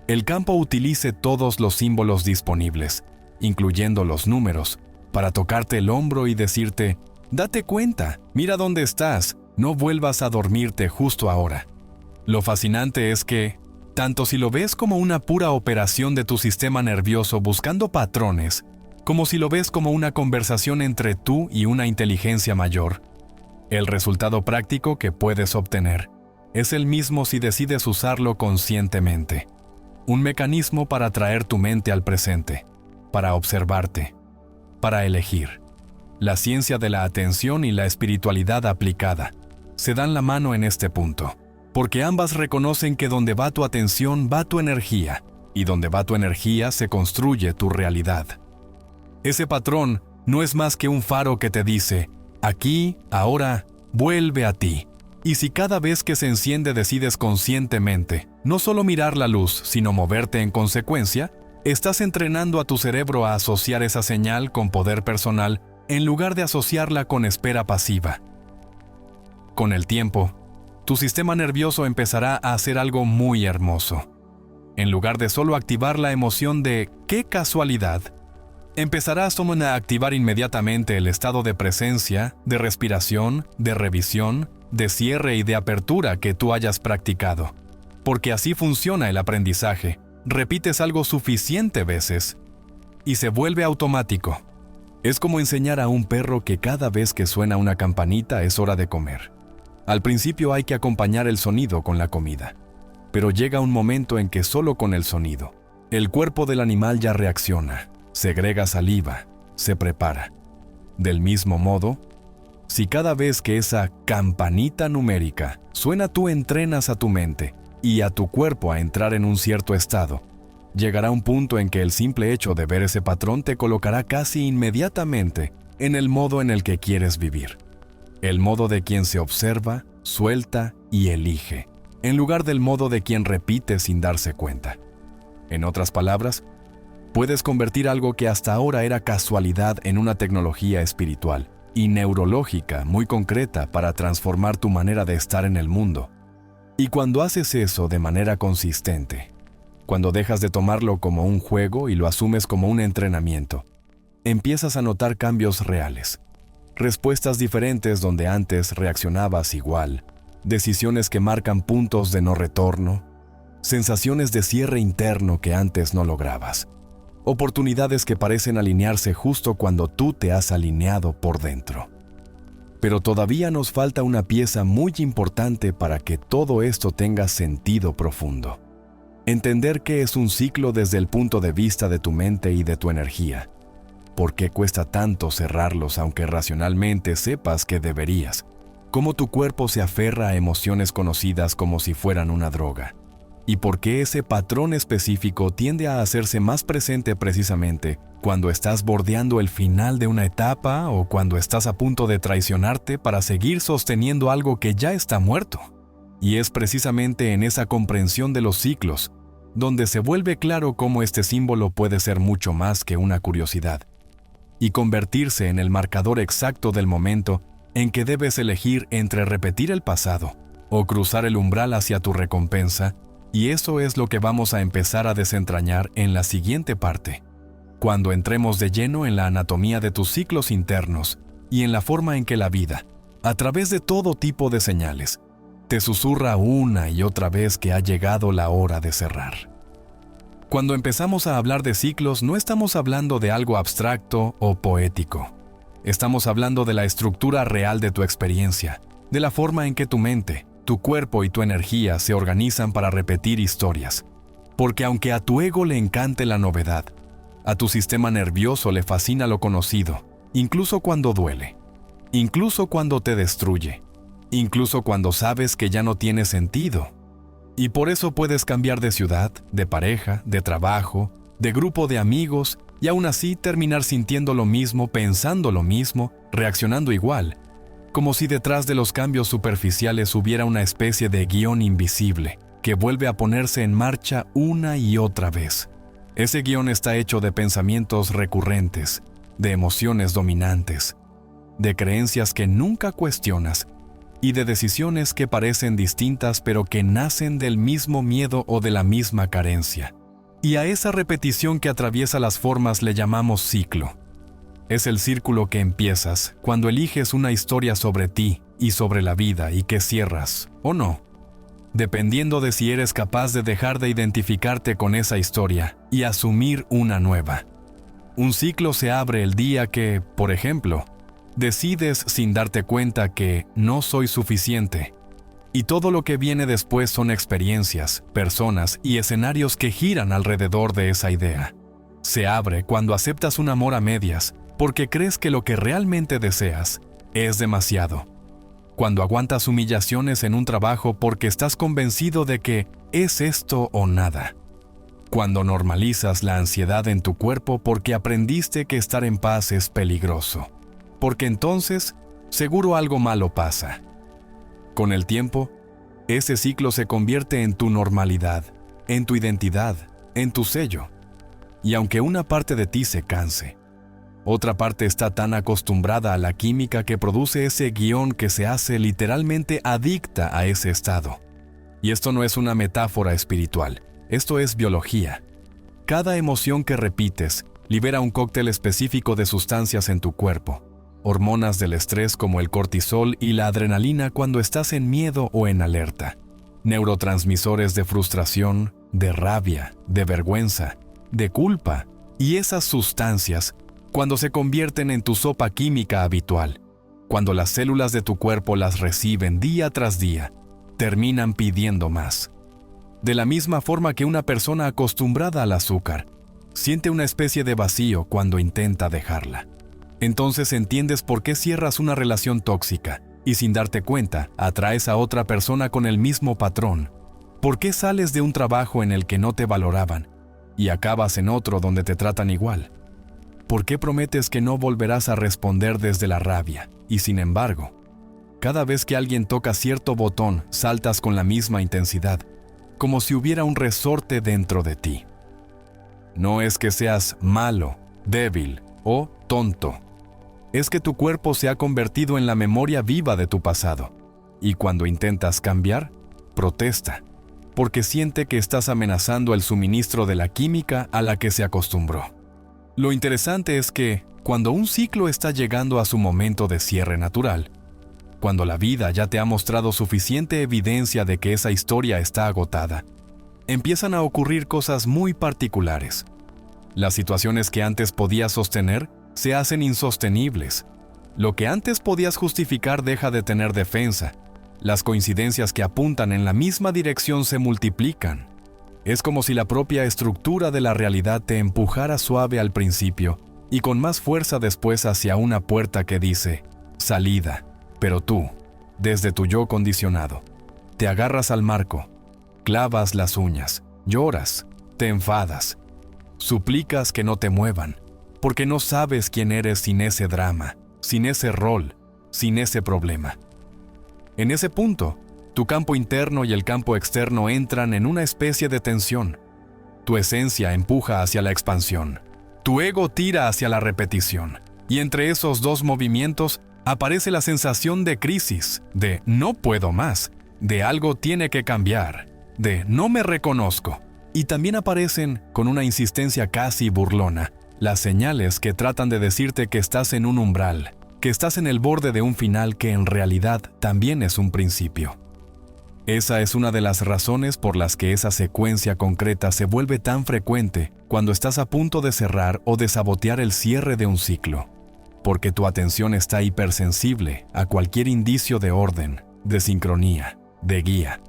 el campo utilice todos los símbolos disponibles, incluyendo los números, para tocarte el hombro y decirte: date cuenta, mira dónde estás, no vuelvas a dormirte justo ahora. Lo fascinante es que, tanto si lo ves como una pura operación de tu sistema nervioso buscando patrones, como si lo ves como una conversación entre tú y una inteligencia mayor, el resultado práctico que puedes obtener es el mismo si decides usarlo conscientemente. Un mecanismo para traer tu mente al presente, para observarte, para elegir. La ciencia de la atención y la espiritualidad aplicada se dan la mano en este punto, porque ambas reconocen que donde va tu atención va tu energía, y donde va tu energía se construye tu realidad. Ese patrón no es más que un faro que te dice: aquí, ahora, vuelve a ti. Y si cada vez que se enciende decides conscientemente no solo mirar la luz, sino moverte en consecuencia, estás entrenando a tu cerebro a asociar esa señal con poder personal en lugar de asociarla con espera pasiva. Con el tiempo, tu sistema nervioso empezará a hacer algo muy hermoso. En lugar de solo activar la emoción de ¡qué casualidad!, empezarás a activar inmediatamente el estado de presencia, de respiración, de revisión, de cierre y de apertura que tú hayas practicado. Porque así funciona el aprendizaje. Repites algo suficiente veces y se vuelve automático. Es como enseñar a un perro que cada vez que suena una campanita es hora de comer. Al principio hay que acompañar el sonido con la comida, pero llega un momento en que solo con el sonido, el cuerpo del animal ya reacciona, segrega saliva, se prepara. Del mismo modo, si cada vez que esa campanita numérica suena tú entrenas a tu mente y a tu cuerpo a entrar en un cierto estado, llegará un punto en que el simple hecho de ver ese patrón te colocará casi inmediatamente en el modo en el que quieres vivir. El modo de quien se observa, suelta y elige, en lugar del modo de quien repite sin darse cuenta. En otras palabras, puedes convertir algo que hasta ahora era casualidad en una tecnología espiritual y neurológica muy concreta para transformar tu manera de estar en el mundo. Y cuando haces eso de manera consistente, cuando dejas de tomarlo como un juego y lo asumes como un entrenamiento, empiezas a notar cambios reales. Respuestas diferentes donde antes reaccionabas igual, decisiones que marcan puntos de no retorno, sensaciones de cierre interno que antes no lograbas, oportunidades que parecen alinearse justo cuando tú te has alineado por dentro. Pero todavía nos falta una pieza muy importante para que todo esto tenga sentido profundo. Entender qué es un ciclo desde el punto de vista de tu mente y de tu energía. ¿Por qué cuesta tanto cerrarlos aunque racionalmente sepas que deberías? ¿Cómo tu cuerpo se aferra a emociones conocidas como si fueran una droga? ¿Y por qué ese patrón específico tiende a hacerse más presente precisamente cuando estás bordeando el final de una etapa o cuando estás a punto de traicionarte para seguir sosteniendo algo que ya está muerto? Y es precisamente en esa comprensión de los ciclos donde se vuelve claro cómo este símbolo puede ser mucho más que una curiosidad y convertirse en el marcador exacto del momento en que debes elegir entre repetir el pasado o cruzar el umbral hacia tu recompensa. Y eso es lo que vamos a empezar a desentrañar en la siguiente parte, cuando entremos de lleno en la anatomía de tus ciclos internos y en la forma en que la vida, a través de todo tipo de señales, te susurra una y otra vez que ha llegado la hora de cerrar. Cuando empezamos a hablar de ciclos, no estamos hablando de algo abstracto o poético. Estamos hablando de la estructura real de tu experiencia, de la forma en que tu mente, tu cuerpo y tu energía se organizan para repetir historias. Porque aunque a tu ego le encante la novedad, a tu sistema nervioso le fascina lo conocido, incluso cuando duele, incluso cuando te destruye, incluso cuando sabes que ya no tiene sentido. Y por eso puedes cambiar de ciudad, de pareja, de trabajo, de grupo de amigos, y aún así terminar sintiendo lo mismo, pensando lo mismo, reaccionando igual. como si detrás de los cambios superficiales hubiera una especie de guión invisible que vuelve a ponerse en marcha una y otra vez. Ese guión está hecho de pensamientos recurrentes, de emociones dominantes, de creencias que nunca cuestionas y de decisiones que parecen distintas pero que nacen del mismo miedo o de la misma carencia. Y a esa repetición que atraviesa las formas le llamamos ciclo. Es el círculo que empiezas cuando eliges una historia sobre ti y sobre la vida y que cierras, o no, dependiendo de si eres capaz de dejar de identificarte con esa historia y asumir una nueva. Un ciclo se abre el día que, por ejemplo, decides sin darte cuenta que no soy suficiente, y todo lo que viene después son experiencias, personas y escenarios que giran alrededor de esa idea. Se abre cuando aceptas un amor a medias, porque crees que lo que realmente deseas es demasiado. Cuando aguantas humillaciones en un trabajo porque estás convencido de que es esto o nada. Cuando normalizas la ansiedad en tu cuerpo porque aprendiste que estar en paz es peligroso. Porque entonces, seguro algo malo pasa. Con el tiempo, ese ciclo se convierte en tu normalidad, en tu identidad, en tu sello. Y aunque una parte de ti se canse, otra parte está tan acostumbrada a la química que produce ese guión que se hace literalmente adicta a ese estado. Y esto no es una metáfora espiritual, esto es biología. Cada emoción que repites libera un cóctel específico de sustancias en tu cuerpo. Hormonas del estrés como el cortisol y la adrenalina cuando estás en miedo o en alerta. Neurotransmisores de frustración, de rabia, de vergüenza, de culpa. Y esas sustancias, cuando se convierten en tu sopa química habitual, cuando las células de tu cuerpo las reciben día tras día, terminan pidiendo más. De la misma forma que una persona acostumbrada al azúcar siente una especie de vacío cuando intenta dejarla. Entonces entiendes por qué cierras una relación tóxica y sin darte cuenta atraes a otra persona con el mismo patrón. ¿Por qué sales de un trabajo en el que no te valoraban y acabas en otro donde te tratan igual? ¿Por qué prometes que no volverás a responder desde la rabia y sin embargo, cada vez que alguien toca cierto botón saltas con la misma intensidad, como si hubiera un resorte dentro de ti? No es que seas malo, débil o tonto. Es que tu cuerpo se ha convertido en la memoria viva de tu pasado. Y cuando intentas cambiar, protesta, porque siente que estás amenazando el suministro de la química a la que se acostumbró. Lo interesante es que, cuando un ciclo está llegando a su momento de cierre natural, cuando la vida ya te ha mostrado suficiente evidencia de que esa historia está agotada, empiezan a ocurrir cosas muy particulares. Las situaciones que antes podías sostener se hacen insostenibles. Lo que antes podías justificar deja de tener defensa. Las coincidencias que apuntan en la misma dirección se multiplican. Es como si la propia estructura de la realidad te empujara suave al principio y con más fuerza después hacia una puerta que dice, salida. Pero tú, desde tu yo condicionado, te agarras al marco, clavas las uñas, lloras, te enfadas, suplicas que no te muevan, porque no sabes quién eres sin ese drama, sin ese rol, sin ese problema. En ese punto, tu campo interno y el campo externo entran en una especie de tensión. Tu esencia empuja hacia la expansión. Tu ego tira hacia la repetición. Y entre esos dos movimientos aparece la sensación de crisis, de no puedo más, de algo tiene que cambiar, de no me reconozco. Y también aparecen, con una insistencia casi burlona, las señales que tratan de decirte que estás en un umbral, que estás en el borde de un final que en realidad también es un principio. Esa es una de las razones por las que esa secuencia concreta se vuelve tan frecuente cuando estás a punto de cerrar o de sabotear el cierre de un ciclo. Porque tu atención está hipersensible a cualquier indicio de orden, de sincronía, de guía.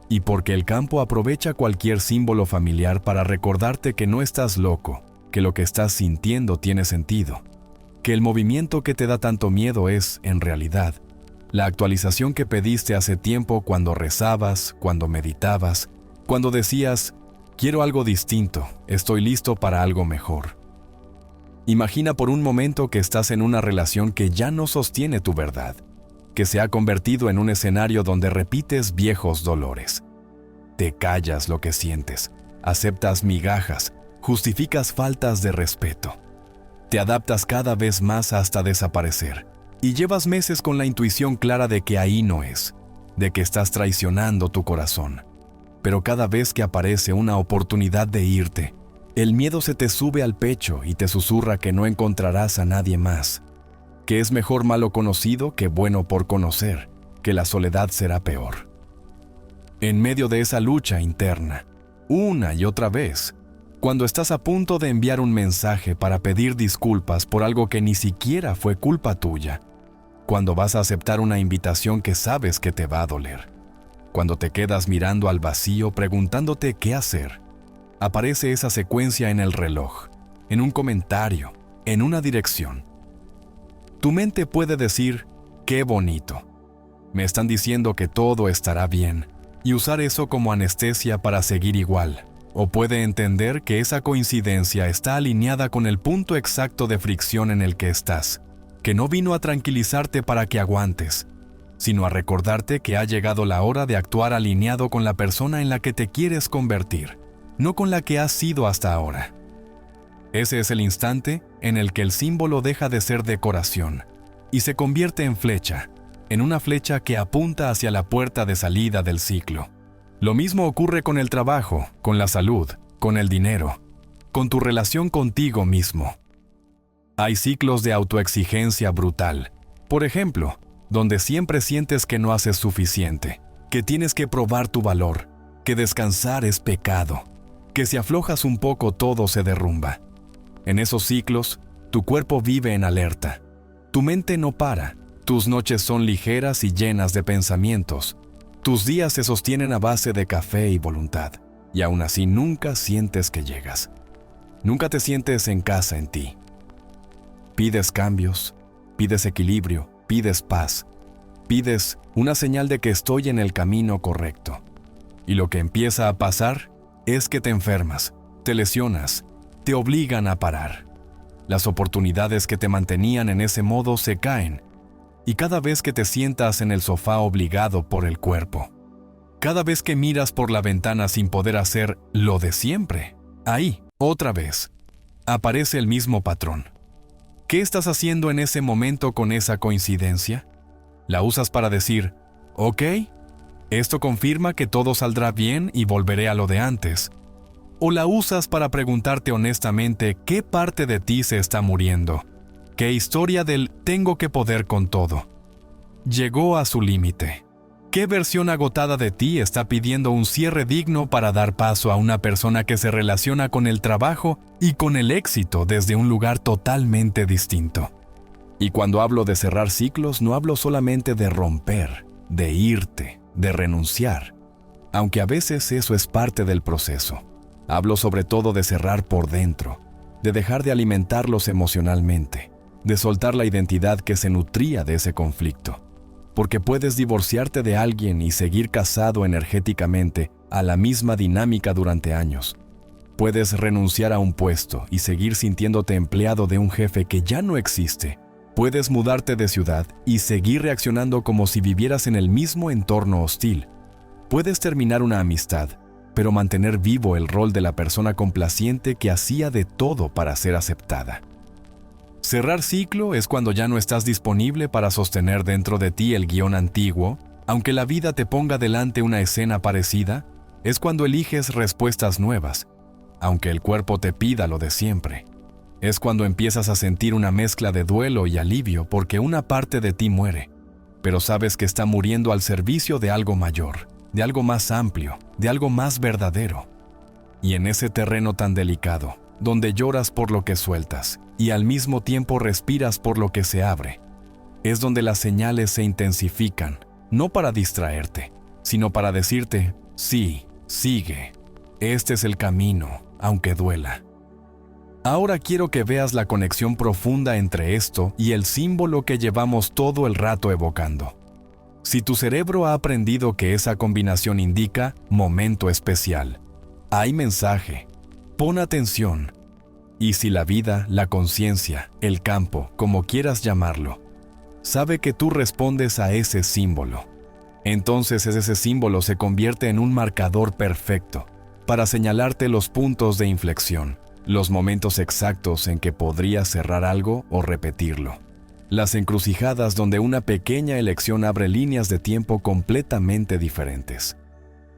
Y porque el campo aprovecha cualquier símbolo familiar para recordarte que no estás loco, que lo que estás sintiendo tiene sentido, que el movimiento que te da tanto miedo es, en realidad, la actualización que pediste hace tiempo cuando rezabas, cuando meditabas, cuando decías, quiero algo distinto, estoy listo para algo mejor. Imagina por un momento que estás en una relación que ya no sostiene tu verdad, que se ha convertido en un escenario donde repites viejos dolores. Te callas lo que sientes, aceptas migajas, justificas faltas de respeto. Te adaptas cada vez más hasta desaparecer, y llevas meses con la intuición clara de que ahí no es, de que estás traicionando tu corazón. Pero cada vez que aparece una oportunidad de irte, el miedo se te sube al pecho y te susurra que no encontrarás a nadie más, que es mejor malo conocido que bueno por conocer, que la soledad será peor. En medio de esa lucha interna, una y otra vez, cuando estás a punto de enviar un mensaje para pedir disculpas por algo que ni siquiera fue culpa tuya, cuando vas a aceptar una invitación que sabes que te va a doler, cuando te quedas mirando al vacío preguntándote qué hacer, aparece esa secuencia en el reloj, en un comentario, en una dirección. Tu mente puede decir, qué bonito, me están diciendo que todo estará bien, y usar eso como anestesia para seguir igual. O puede entender que esa coincidencia está alineada con el punto exacto de fricción en el que estás, que no vino a tranquilizarte para que aguantes, sino a recordarte que ha llegado la hora de actuar alineado con la persona en la que te quieres convertir, no con la que has sido hasta ahora. Ese es el instante en el que el símbolo deja de ser decoración y se convierte en flecha, en una flecha que apunta hacia la puerta de salida del ciclo. Lo mismo ocurre con el trabajo, con la salud, con el dinero, con tu relación contigo mismo. Hay ciclos de autoexigencia brutal. Por ejemplo, donde siempre sientes que no haces suficiente, que tienes que probar tu valor, que descansar es pecado, que si aflojas un poco todo se derrumba. En esos ciclos, tu cuerpo vive en alerta. Tu mente no para. Tus noches son ligeras y llenas de pensamientos. Tus días se sostienen a base de café y voluntad, y aún así nunca sientes que llegas. Nunca te sientes en casa en ti. Pides cambios, pides equilibrio, pides paz, pides una señal de que estoy en el camino correcto. Y lo que empieza a pasar es que te enfermas, te lesionas, te obligan a parar. Las oportunidades que te mantenían en ese modo se caen, y cada vez que te sientas en el sofá obligado por el cuerpo, cada vez que miras por la ventana sin poder hacer lo de siempre, ahí, otra vez, aparece el mismo patrón. ¿Qué estás haciendo en ese momento con esa coincidencia? ¿La usas para decir, ok, esto confirma que todo saldrá bien y volveré a lo de antes? ¿O la usas para preguntarte honestamente qué parte de ti se está muriendo? ¿Qué historia del tengo que poder con todo llegó a su límite? ¿Qué versión agotada de ti está pidiendo un cierre digno para dar paso a una persona que se relaciona con el trabajo y con el éxito desde un lugar totalmente distinto? Y cuando hablo de cerrar ciclos, no hablo solamente de romper, de irte, de renunciar, aunque a veces eso es parte del proceso. Hablo sobre todo de cerrar por dentro, de dejar de alimentarlos emocionalmente, de soltar la identidad que se nutría de ese conflicto. Porque puedes divorciarte de alguien y seguir casado energéticamente a la misma dinámica durante años. Puedes renunciar a un puesto y seguir sintiéndote empleado de un jefe que ya no existe. Puedes mudarte de ciudad y seguir reaccionando como si vivieras en el mismo entorno hostil. Puedes terminar una amistad, pero mantener vivo el rol de la persona complaciente que hacía de todo para ser aceptada. Cerrar ciclo es cuando ya no estás disponible para sostener dentro de ti el guión antiguo, aunque la vida te ponga delante una escena parecida. Es cuando eliges respuestas nuevas, aunque el cuerpo te pida lo de siempre. Es cuando empiezas a sentir una mezcla de duelo y alivio porque una parte de ti muere, pero sabes que está muriendo al servicio de algo mayor, de algo más amplio, de algo más verdadero. Y en ese terreno tan delicado, donde lloras por lo que sueltas y al mismo tiempo respiras por lo que se abre, es donde las señales se intensifican, no para distraerte, sino para decirte, sí, sigue, este es el camino, aunque duela. Ahora quiero que veas la conexión profunda entre esto y el símbolo que llevamos todo el rato evocando. Si tu cerebro ha aprendido que esa combinación indica momento especial, hay mensaje, pon atención. Y si la vida, la conciencia, el campo, como quieras llamarlo, sabe que tú respondes a ese símbolo. Entonces ese símbolo se convierte en un marcador perfecto para señalarte los puntos de inflexión, los momentos exactos en que podrías cerrar algo o repetirlo. Las encrucijadas donde una pequeña elección abre líneas de tiempo completamente diferentes.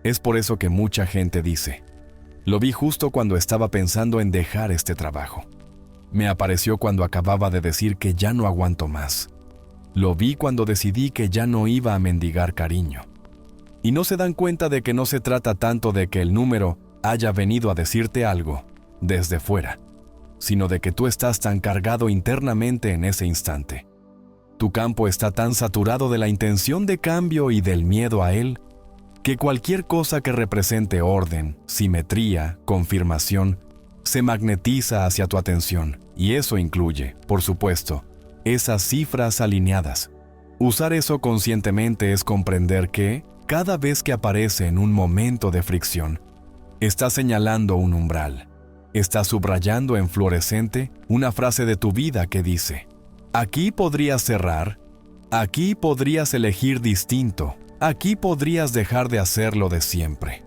Es por eso que mucha gente dice, lo vi justo cuando estaba pensando en dejar este trabajo. Me apareció cuando acababa de decir que ya no aguanto más. Lo vi cuando decidí que ya no iba a mendigar cariño. Y no se dan cuenta de que no se trata tanto de que el número haya venido a decirte algo desde fuera, sino de que tú estás tan cargado internamente en ese instante. Tu campo está tan saturado de la intención de cambio y del miedo a él, que cualquier cosa que represente orden, simetría, confirmación, se magnetiza hacia tu atención, y eso incluye, por supuesto, esas cifras alineadas. Usar eso conscientemente es comprender que, cada vez que aparece en un momento de fricción, está señalando un umbral. Está subrayando en fluorescente una frase de tu vida que dice, aquí podrías cerrar, aquí podrías elegir distinto, aquí podrías dejar de hacer lo de siempre.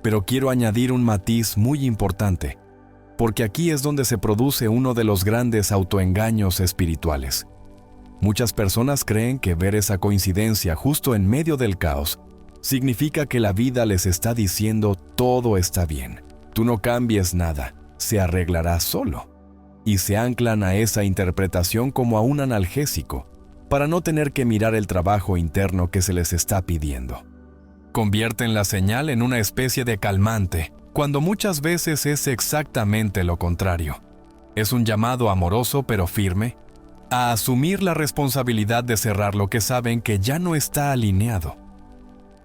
Pero quiero añadir un matiz muy importante, porque aquí es donde se produce uno de los grandes autoengaños espirituales. Muchas personas creen que ver esa coincidencia justo en medio del caos significa que la vida les está diciendo todo está bien. Tú no cambies nada, se arreglará solo. Y se anclan a esa interpretación como a un analgésico, para no tener que mirar el trabajo interno que se les está pidiendo. Convierten la señal en una especie de calmante, cuando muchas veces es exactamente lo contrario. Es un llamado amoroso pero firme a asumir la responsabilidad de cerrar lo que saben que ya no está alineado.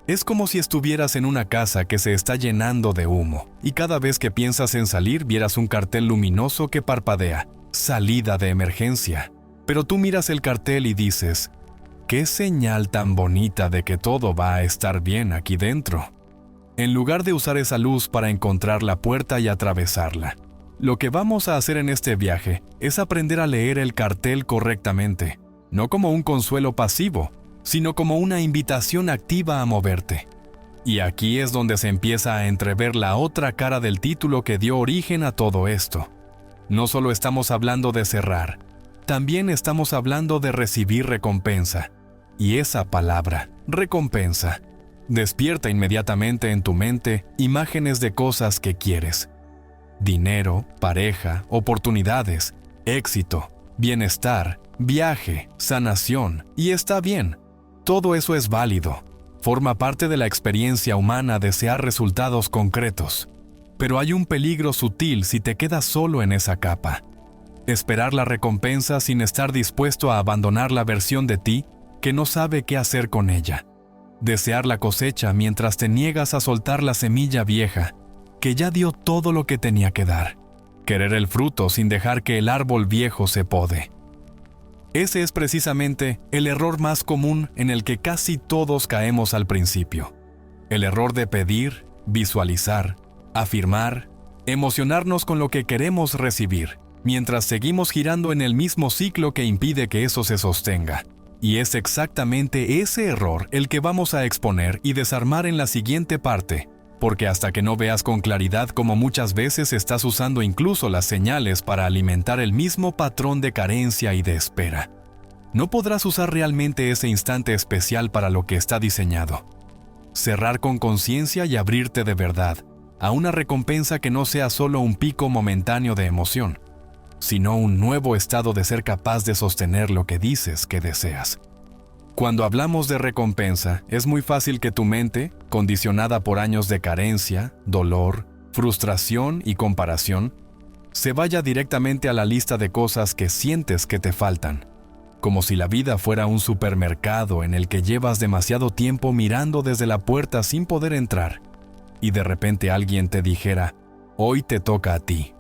Es como si estuvieras en una casa que se está llenando de humo y cada vez que piensas en salir vieras un cartel luminoso que parpadea, salida de emergencia. Pero tú miras el cartel y dices, ¡qué señal tan bonita de que todo va a estar bien aquí dentro! En lugar de usar esa luz para encontrar la puerta y atravesarla, lo que vamos a hacer en este viaje es aprender a leer el cartel correctamente, no como un consuelo pasivo, sino como una invitación activa a moverte. Y aquí es donde se empieza a entrever la otra cara del título que dio origen a todo esto. No solo estamos hablando de cerrar, también estamos hablando de recibir recompensa. Y esa palabra, recompensa, despierta inmediatamente en tu mente imágenes de cosas que quieres. Dinero, pareja, oportunidades, éxito, bienestar, viaje, sanación, y está bien. Todo eso es válido. Forma parte de la experiencia humana desear resultados concretos. Pero hay un peligro sutil si te quedas solo en esa capa. Esperar la recompensa sin estar dispuesto a abandonar la versión de ti que no sabe qué hacer con ella. Desear la cosecha mientras te niegas a soltar la semilla vieja, que ya dio todo lo que tenía que dar. Querer el fruto sin dejar que el árbol viejo se pode. Ese es precisamente el error más común en el que casi todos caemos al principio. El error de pedir, visualizar, afirmar, emocionarnos con lo que queremos recibir, mientras seguimos girando en el mismo ciclo que impide que eso se sostenga. Y es exactamente ese error el que vamos a exponer y desarmar en la siguiente parte, porque hasta que no veas con claridad cómo muchas veces estás usando incluso las señales para alimentar el mismo patrón de carencia y de espera, no podrás usar realmente ese instante especial para lo que está diseñado. Cerrar con conciencia y abrirte de verdad a una recompensa que no sea solo un pico momentáneo de emoción, sino un nuevo estado de ser capaz de sostener lo que dices que deseas. Cuando hablamos de recompensa, es muy fácil que tu mente, condicionada por años de carencia, dolor, frustración y comparación, se vaya directamente a la lista de cosas que sientes que te faltan, como si la vida fuera un supermercado en el que llevas demasiado tiempo mirando desde la puerta sin poder entrar, y de repente alguien te dijera, hoy te toca a ti.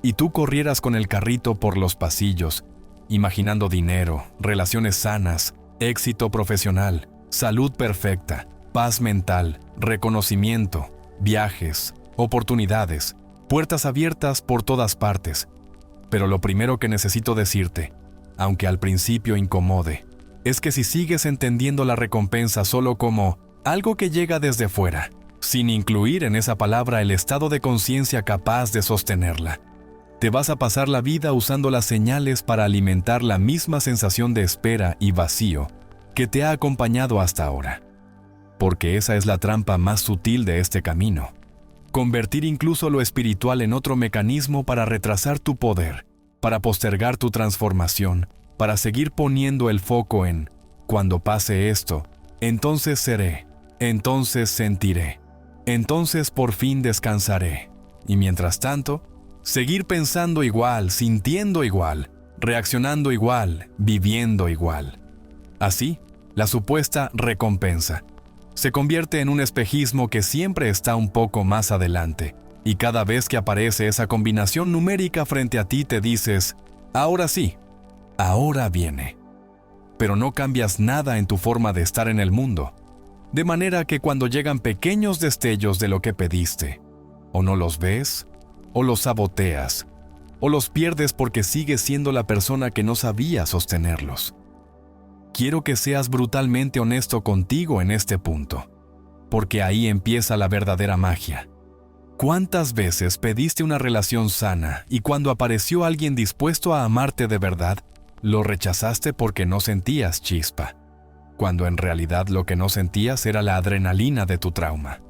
Y tú corrieras con el carrito por los pasillos, imaginando dinero, relaciones sanas, éxito profesional, salud perfecta, paz mental, reconocimiento, viajes, oportunidades, puertas abiertas por todas partes. Pero lo primero que necesito decirte, aunque al principio incomode, es que si sigues entendiendo la recompensa solo como algo que llega desde fuera, sin incluir en esa palabra el estado de conciencia capaz de sostenerla, te vas a pasar la vida usando las señales para alimentar la misma sensación de espera y vacío que te ha acompañado hasta ahora. Porque esa es la trampa más sutil de este camino. Convertir incluso lo espiritual en otro mecanismo para retrasar tu poder, para postergar tu transformación, para seguir poniendo el foco en cuando pase esto, entonces seré, entonces sentiré, entonces por fin descansaré. Y mientras tanto, seguir pensando igual, sintiendo igual, reaccionando igual, viviendo igual. Así, la supuesta recompensa se convierte en un espejismo que siempre está un poco más adelante, y cada vez que aparece esa combinación numérica frente a ti te dices, ahora sí, ahora viene. Pero no cambias nada en tu forma de estar en el mundo, de manera que cuando llegan pequeños destellos de lo que pediste, o no los ves, o los saboteas, o los pierdes porque sigues siendo la persona que no sabía sostenerlos. Quiero que seas brutalmente honesto contigo en este punto, porque ahí empieza la verdadera magia. ¿Cuántas veces pediste una relación sana y cuando apareció alguien dispuesto a amarte de verdad, lo rechazaste porque no sentías chispa, cuando en realidad lo que no sentías era la adrenalina de tu trauma?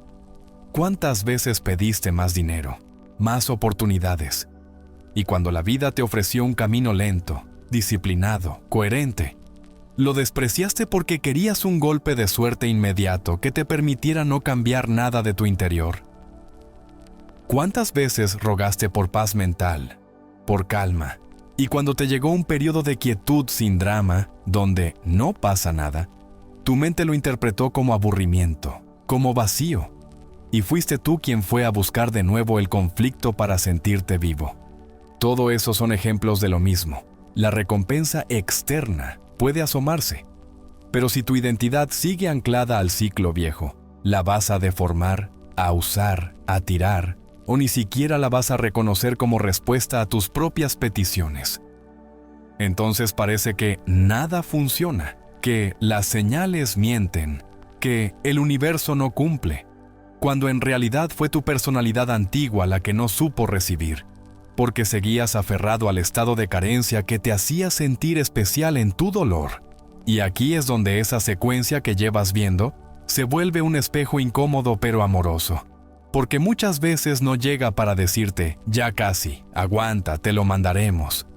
¿Cuántas veces pediste más dinero, más oportunidades, y cuando la vida te ofreció un camino lento, disciplinado, coherente, lo despreciaste porque querías un golpe de suerte inmediato que te permitiera no cambiar nada de tu interior? ¿Cuántas veces rogaste por paz mental, por calma, y cuando te llegó un periodo de quietud sin drama, donde no pasa nada, tu mente lo interpretó como aburrimiento, como vacío, y fuiste tú quien fue a buscar de nuevo el conflicto para sentirte vivo? Todo eso son ejemplos de lo mismo. La recompensa externa puede asomarse, pero si tu identidad sigue anclada al ciclo viejo, la vas a deformar, a usar, a tirar, o ni siquiera la vas a reconocer como respuesta a tus propias peticiones. Entonces parece que nada funciona, que las señales mienten, que el universo no cumple, cuando en realidad fue tu personalidad antigua la que no supo recibir, porque seguías aferrado al estado de carencia que te hacía sentir especial en tu dolor. Y aquí es donde esa secuencia que llevas viendo se vuelve un espejo incómodo pero amoroso, porque muchas veces no llega para decirte, ya casi, aguanta, te lo mandaremos,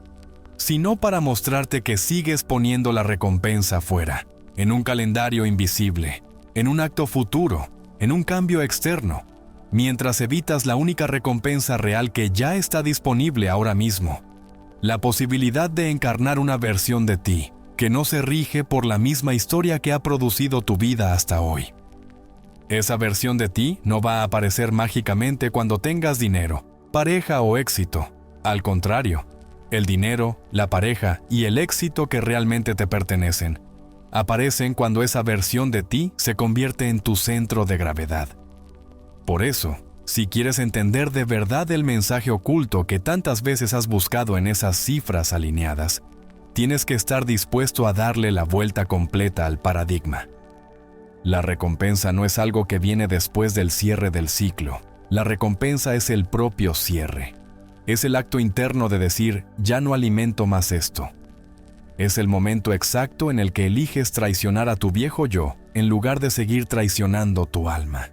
sino para mostrarte que sigues poniendo la recompensa fuera, en un calendario invisible, en un acto futuro, en un cambio externo, mientras evitas la única recompensa real que ya está disponible ahora mismo, la posibilidad de encarnar una versión de ti que no se rige por la misma historia que ha producido tu vida hasta hoy. Esa versión de ti no va a aparecer mágicamente cuando tengas dinero, pareja o éxito. Al contrario, el dinero, la pareja y el éxito que realmente te pertenecen aparecen cuando esa versión de ti se convierte en tu centro de gravedad. Por eso, si quieres entender de verdad el mensaje oculto que tantas veces has buscado en esas cifras alineadas, tienes que estar dispuesto a darle la vuelta completa al paradigma. La recompensa no es algo que viene después del cierre del ciclo. La recompensa es el propio cierre. Es el acto interno de decir, ya no alimento más esto. Es el momento exacto en el que eliges traicionar a tu viejo yo en lugar de seguir traicionando tu alma.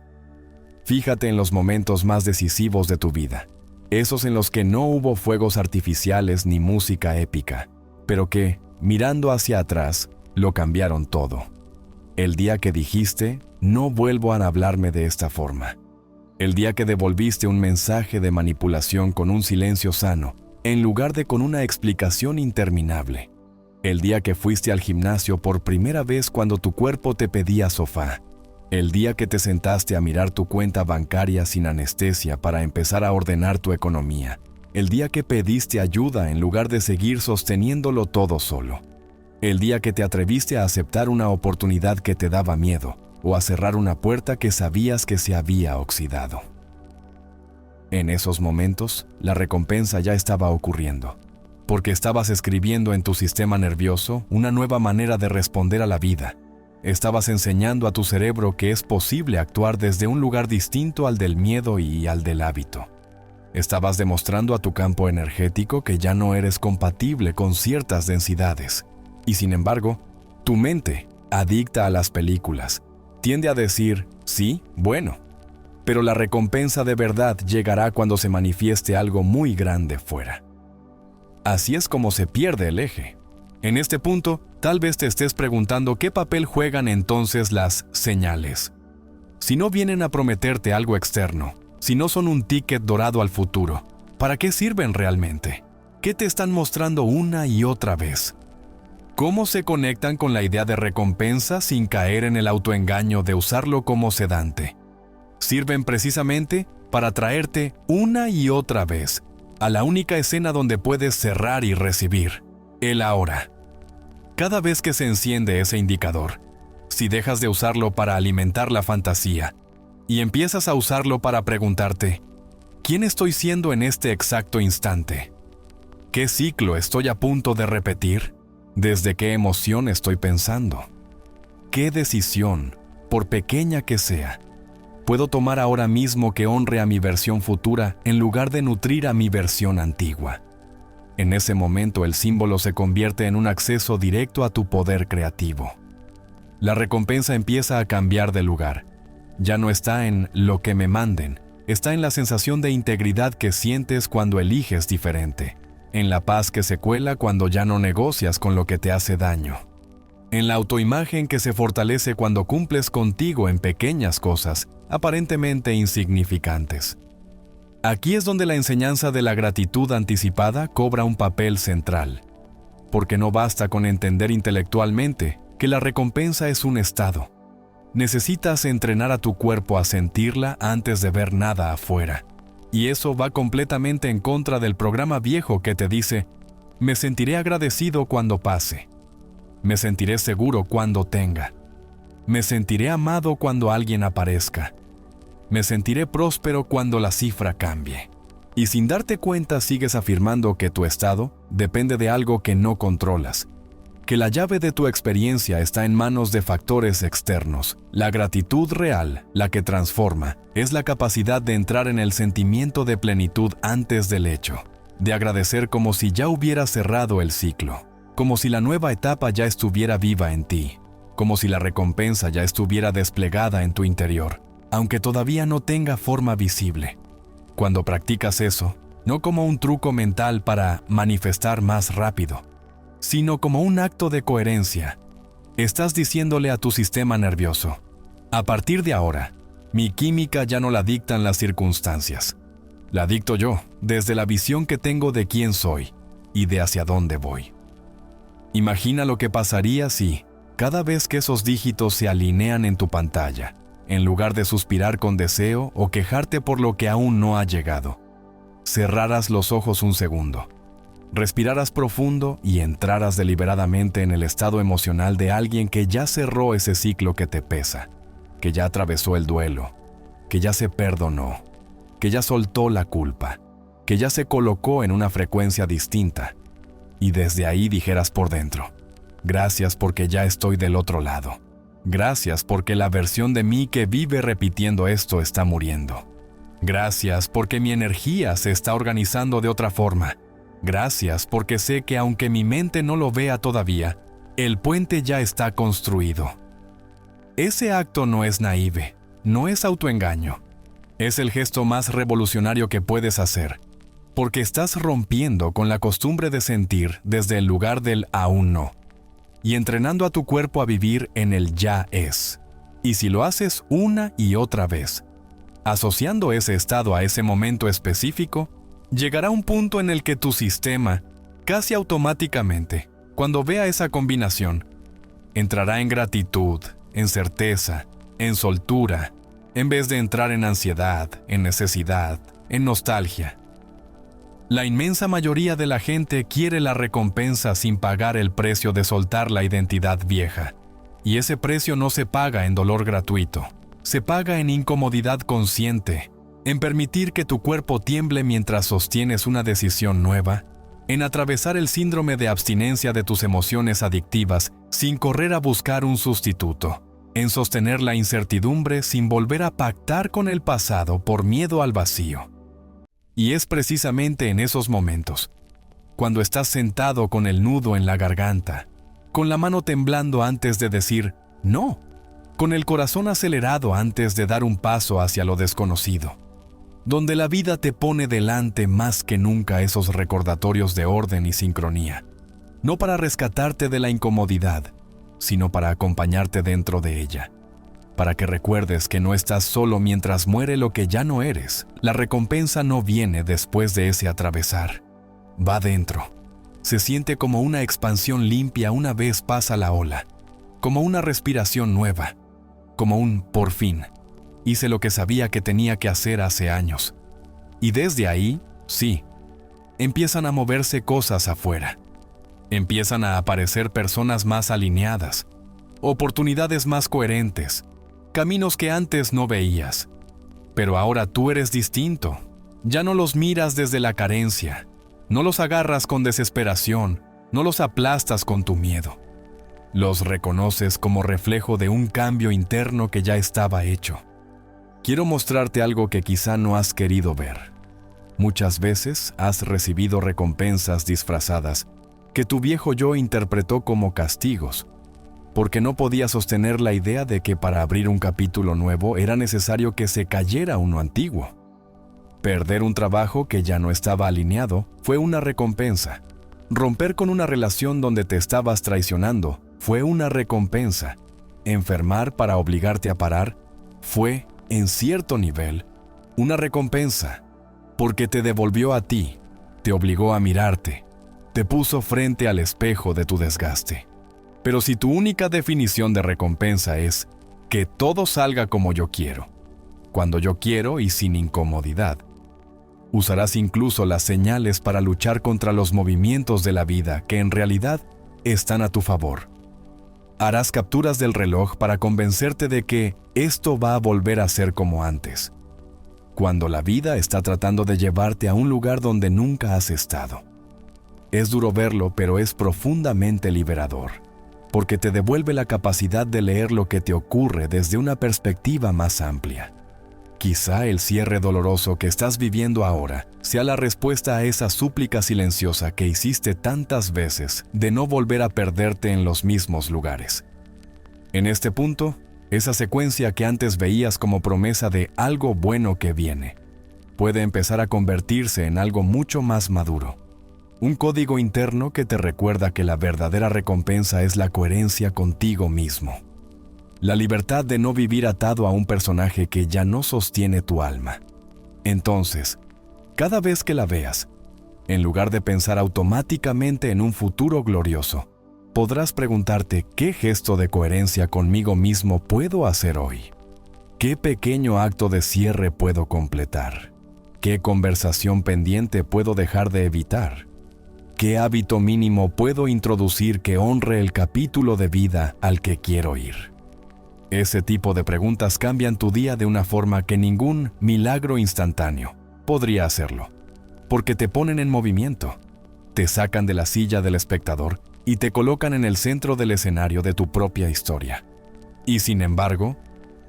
Fíjate en los momentos más decisivos de tu vida, esos en los que no hubo fuegos artificiales ni música épica, pero que, mirando hacia atrás, lo cambiaron todo. El día que dijiste, no vuelvo a hablarme de esta forma. El día que devolviste un mensaje de manipulación con un silencio sano, en lugar de con una explicación interminable. El día que fuiste al gimnasio por primera vez cuando tu cuerpo te pedía sofá. El día que te sentaste a mirar tu cuenta bancaria sin anestesia para empezar a ordenar tu economía. El día que pediste ayuda en lugar de seguir sosteniéndolo todo solo. El día que te atreviste a aceptar una oportunidad que te daba miedo o a cerrar una puerta que sabías que se había oxidado. En esos momentos, la recompensa ya estaba ocurriendo. porque estabas escribiendo en tu sistema nervioso una nueva manera de responder a la vida. Estabas enseñando a tu cerebro que es posible actuar desde un lugar distinto al del miedo y al del hábito. Estabas demostrando a tu campo energético que ya no eres compatible con ciertas densidades. Y sin embargo, tu mente, adicta a las películas, tiende a decir, sí, bueno, pero la recompensa de verdad llegará cuando se manifieste algo muy grande fuera. Así es como se pierde el eje. En este punto, tal vez te estés preguntando qué papel juegan entonces las señales. Si no vienen a prometerte algo externo, si no son un ticket dorado al futuro, ¿para qué sirven realmente? ¿Qué te están mostrando una y otra vez? ¿Cómo se conectan con la idea de recompensa sin caer en el autoengaño de usarlo como sedante? Sirven precisamente para traerte una y otra vez a la única escena donde puedes cerrar y recibir, el ahora. Cada vez que se enciende ese indicador, si dejas de usarlo para alimentar la fantasía y empiezas a usarlo para preguntarte, ¿quién estoy siendo en este exacto instante? ¿Qué ciclo estoy a punto de repetir? ¿Desde qué emoción estoy pensando? ¿Qué decisión, por pequeña que sea, puedo tomar ahora mismo que honre a mi versión futura en lugar de nutrir a mi versión antigua? En ese momento el símbolo se convierte en un acceso directo a tu poder creativo. La recompensa empieza a cambiar de lugar. Ya no está en lo que me manden, está en la sensación de integridad que sientes cuando eliges diferente, en la paz que se cuela cuando ya no negocias con lo que te hace daño, en la autoimagen que se fortalece cuando cumples contigo en pequeñas cosas, aparentemente insignificantes. Aquí es donde la enseñanza de la gratitud anticipada cobra un papel central, porque no basta con entender intelectualmente que la recompensa es un estado. Necesitas entrenar a tu cuerpo a sentirla antes de ver nada afuera. Y eso va completamente en contra del programa viejo que te dice, me sentiré agradecido cuando pase. Me sentiré seguro cuando tenga. Me sentiré amado cuando alguien aparezca. Me sentiré próspero cuando la cifra cambie. Y sin darte cuenta sigues afirmando que tu estado depende de algo que no controlas, que la llave de tu experiencia está en manos de factores externos. La gratitud real, la que transforma, es la capacidad de entrar en el sentimiento de plenitud antes del hecho, de agradecer como si ya hubiera cerrado el ciclo, como si la nueva etapa ya estuviera viva en ti, como si la recompensa ya estuviera desplegada en tu interior, aunque todavía no tenga forma visible. Cuando practicas eso, no como un truco mental para manifestar más rápido, sino como un acto de coherencia, estás diciéndole a tu sistema nervioso, a partir de ahora, mi química ya no la dictan las circunstancias. La dicto yo, desde la visión que tengo de quién soy y de hacia dónde voy. Imagina lo que pasaría si, cada vez que esos dígitos se alinean en tu pantalla, en lugar de suspirar con deseo o quejarte por lo que aún no ha llegado, cerraras los ojos un segundo, respiraras profundo y entraras deliberadamente en el estado emocional de alguien que ya cerró ese ciclo que te pesa, que ya atravesó el duelo, que ya se perdonó, que ya soltó la culpa, que ya se colocó en una frecuencia distinta, y desde ahí dijeras por dentro, gracias porque ya estoy del otro lado. Gracias porque la versión de mí que vive repitiendo esto está muriendo. Gracias porque mi energía se está organizando de otra forma. Gracias porque sé que aunque mi mente no lo vea todavía, el puente ya está construido. Ese acto no es naive, no es autoengaño. Es el gesto más revolucionario que puedes hacer, porque estás rompiendo con la costumbre de sentir desde el lugar del aún no, y entrenando a tu cuerpo a vivir en el ya es. Y si lo haces una y otra vez, asociando ese estado a ese momento específico, llegará un punto en el que tu sistema, casi automáticamente, cuando vea esa combinación, entrará en gratitud, en certeza, en soltura, en vez de entrar en ansiedad, en necesidad, en nostalgia. La inmensa mayoría de la gente quiere la recompensa sin pagar el precio de soltar la identidad vieja. Y ese precio no se paga en dolor gratuito, se paga en incomodidad consciente, en permitir que tu cuerpo tiemble mientras sostienes una decisión nueva, en atravesar el síndrome de abstinencia de tus emociones adictivas sin correr a buscar un sustituto, en sostener la incertidumbre sin volver a pactar con el pasado por miedo al vacío. Y es precisamente en esos momentos, cuando estás sentado con el nudo en la garganta, con la mano temblando antes de decir no, con el corazón acelerado antes de dar un paso hacia lo desconocido, donde la vida te pone delante más que nunca esos recordatorios de orden y sincronía, no para rescatarte de la incomodidad, sino para acompañarte dentro de ella, para que recuerdes que no estás solo mientras muere lo que ya no eres. La recompensa no viene después de ese atravesar, va dentro. Se siente como una expansión limpia una vez pasa la ola, como una respiración nueva, como un por fin. Hice lo que sabía que tenía que hacer hace años. Y desde ahí, sí, empiezan a moverse cosas afuera. Empiezan a aparecer personas más alineadas, oportunidades más coherentes, caminos que antes no veías. Pero ahora tú eres distinto. Ya no los miras desde la carencia, no los agarras con desesperación, no los aplastas con tu miedo. Los reconoces como reflejo de un cambio interno que ya estaba hecho. Quiero mostrarte algo que quizá no has querido ver. Muchas veces has recibido recompensas disfrazadas que tu viejo yo interpretó como castigos, porque no podía sostener la idea de que para abrir un capítulo nuevo era necesario que se cayera uno antiguo. Perder un trabajo que ya no estaba alineado fue una recompensa. Romper con una relación donde te estabas traicionando fue una recompensa. Enfermar para obligarte a parar fue, en cierto nivel, una recompensa, porque te devolvió a ti, te obligó a mirarte, te puso frente al espejo de tu desgaste. Pero si tu única definición de recompensa es que todo salga como yo quiero, cuando yo quiero y sin incomodidad, usarás incluso las señales para luchar contra los movimientos de la vida que en realidad están a tu favor. Harás capturas del reloj para convencerte de que esto va a volver a ser como antes, cuando la vida está tratando de llevarte a un lugar donde nunca has estado. Es duro verlo, pero es profundamente liberador, porque te devuelve la capacidad de leer lo que te ocurre desde una perspectiva más amplia. Quizá el cierre doloroso que estás viviendo ahora sea la respuesta a esa súplica silenciosa que hiciste tantas veces de no volver a perderte en los mismos lugares. En este punto, esa secuencia que antes veías como promesa de algo bueno que viene, puede empezar a convertirse en algo mucho más maduro. Un código interno que te recuerda que la verdadera recompensa es la coherencia contigo mismo. La libertad de no vivir atado a un personaje que ya no sostiene tu alma. Entonces, cada vez que la veas, en lugar de pensar automáticamente en un futuro glorioso, podrás preguntarte qué gesto de coherencia conmigo mismo puedo hacer hoy. ¿Qué pequeño acto de cierre puedo completar? ¿Qué conversación pendiente puedo dejar de evitar? ¿Qué hábito mínimo puedo introducir que honre el capítulo de vida al que quiero ir? Ese tipo de preguntas cambian tu día de una forma que ningún milagro instantáneo podría hacerlo, porque te ponen en movimiento, te sacan de la silla del espectador y te colocan en el centro del escenario de tu propia historia. Y sin embargo,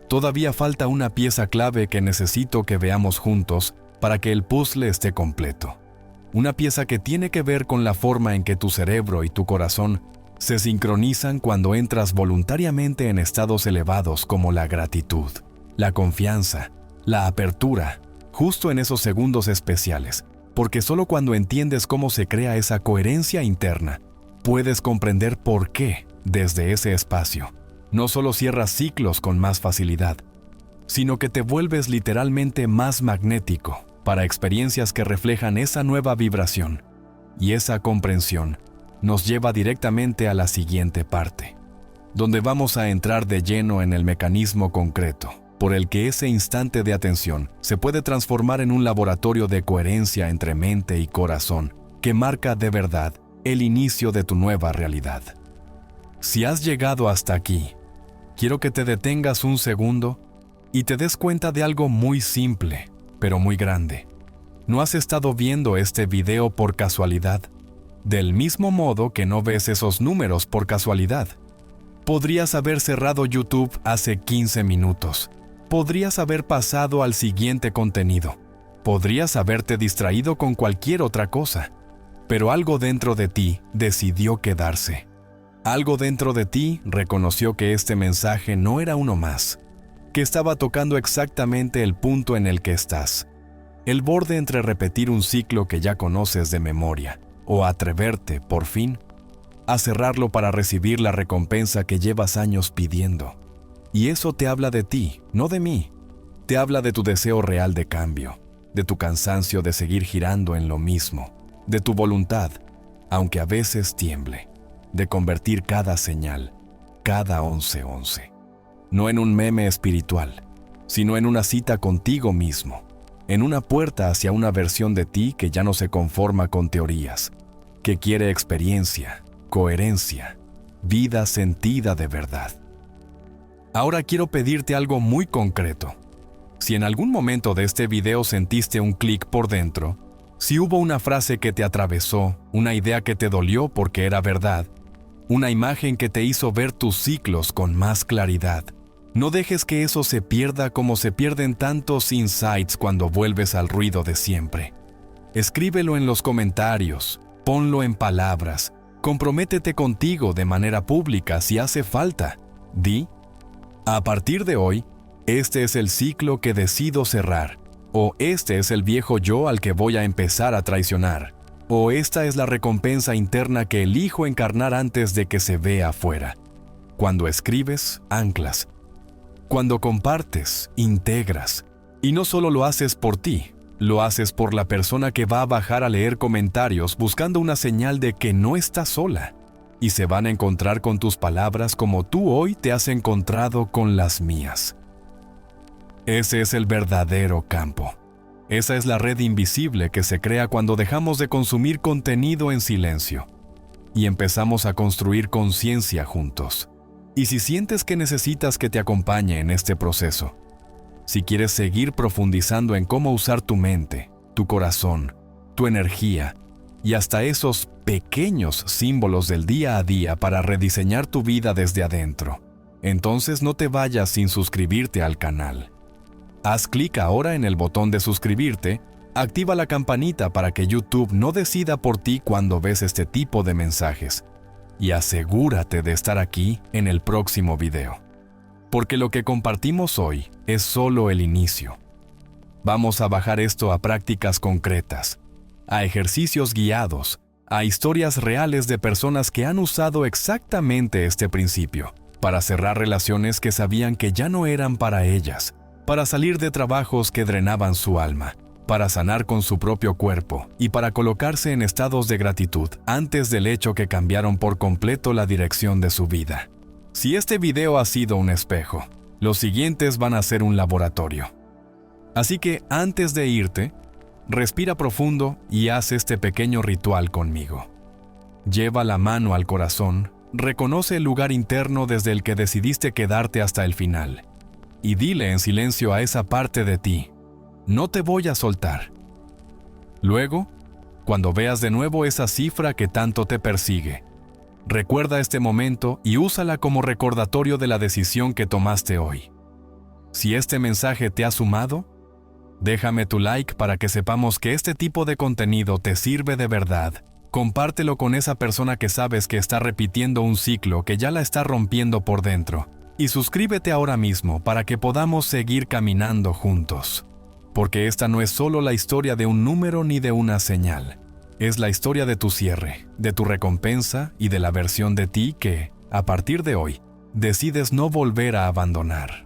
todavía falta una pieza clave que necesito que veamos juntos para que el puzzle esté completo. Una pieza que tiene que ver con la forma en que tu cerebro y tu corazón se sincronizan cuando entras voluntariamente en estados elevados como la gratitud, la confianza, la apertura, justo en esos segundos especiales, porque solo cuando entiendes cómo se crea esa coherencia interna, puedes comprender por qué, desde ese espacio, no solo cierras ciclos con más facilidad, sino que te vuelves literalmente más magnético para experiencias que reflejan esa nueva vibración, y esa comprensión nos lleva directamente a la siguiente parte, donde vamos a entrar de lleno en el mecanismo concreto, por el que ese instante de atención se puede transformar en un laboratorio de coherencia entre mente y corazón, que marca de verdad el inicio de tu nueva realidad. Si has llegado hasta aquí, quiero que te detengas un segundo y te des cuenta de algo muy simple, pero muy grande. No has estado viendo este video por casualidad. Del mismo modo que no ves esos números por casualidad. Podrías haber cerrado YouTube hace 15 minutos. Podrías haber pasado al siguiente contenido. Podrías haberte distraído con cualquier otra cosa. Pero algo dentro de ti decidió quedarse. Algo dentro de ti reconoció que este mensaje no era uno más, que estaba tocando exactamente el punto en el que estás. El borde entre repetir un ciclo que ya conoces de memoria, o atreverte, por fin, a cerrarlo para recibir la recompensa que llevas años pidiendo. Y eso te habla de ti, no de mí. Te habla de tu deseo real de cambio, de tu cansancio de seguir girando en lo mismo, de tu voluntad, aunque a veces tiemble, de convertir cada señal, cada 11:11, no en un meme espiritual, sino en una cita contigo mismo, en una puerta hacia una versión de ti que ya no se conforma con teorías, que quiere experiencia, coherencia, vida sentida de verdad. Ahora quiero pedirte algo muy concreto. Si en algún momento de este video sentiste un clic por dentro, si hubo una frase que te atravesó, una idea que te dolió porque era verdad, una imagen que te hizo ver tus ciclos con más claridad, no dejes que eso se pierda como se pierden tantos insights cuando vuelves al ruido de siempre. Escríbelo en los comentarios, ponlo en palabras, comprométete contigo de manera pública si hace falta. Di: a partir de hoy, este es el ciclo que decido cerrar, o este es el viejo yo al que voy a empezar a traicionar, o esta es la recompensa interna que elijo encarnar antes de que se vea afuera. Cuando escribes, anclas. Cuando compartes, integras. Y no solo lo haces por ti, lo haces por la persona que va a bajar a leer comentarios buscando una señal de que no estás sola. Y se van a encontrar con tus palabras como tú hoy te has encontrado con las mías. Ese es el verdadero campo. Esa es la red invisible que se crea cuando dejamos de consumir contenido en silencio y empezamos a construir conciencia juntos. Y si sientes que necesitas que te acompañe en este proceso, si quieres seguir profundizando en cómo usar tu mente, tu corazón, tu energía y hasta esos pequeños símbolos del día a día para rediseñar tu vida desde adentro, entonces no te vayas sin suscribirte al canal. Haz clic ahora en el botón de suscribirte, activa la campanita para que YouTube no decida por ti cuando ves este tipo de mensajes, y asegúrate de estar aquí en el próximo video. Porque lo que compartimos hoy es solo el inicio. Vamos a bajar esto a prácticas concretas, a ejercicios guiados, a historias reales de personas que han usado exactamente este principio para cerrar relaciones que sabían que ya no eran para ellas, para salir de trabajos que drenaban su alma, para sanar con su propio cuerpo y para colocarse en estados de gratitud antes del hecho que cambiaron por completo la dirección de su vida. Si este video ha sido un espejo, los siguientes van a ser un laboratorio. Así que antes de irte, respira profundo y haz este pequeño ritual conmigo. Lleva la mano al corazón, reconoce el lugar interno desde el que decidiste quedarte hasta el final, y dile en silencio a esa parte de ti: no te voy a soltar. Luego, cuando veas de nuevo esa cifra que tanto te persigue, recuerda este momento y úsala como recordatorio de la decisión que tomaste hoy. Si este mensaje te ha sumado, déjame tu like para que sepamos que este tipo de contenido te sirve de verdad. Compártelo con esa persona que sabes que está repitiendo un ciclo que ya la está rompiendo por dentro. Y suscríbete ahora mismo para que podamos seguir caminando juntos. Porque esta no es solo la historia de un número ni de una señal. Es la historia de tu cierre, de tu recompensa y de la versión de ti que, a partir de hoy, decides no volver a abandonar.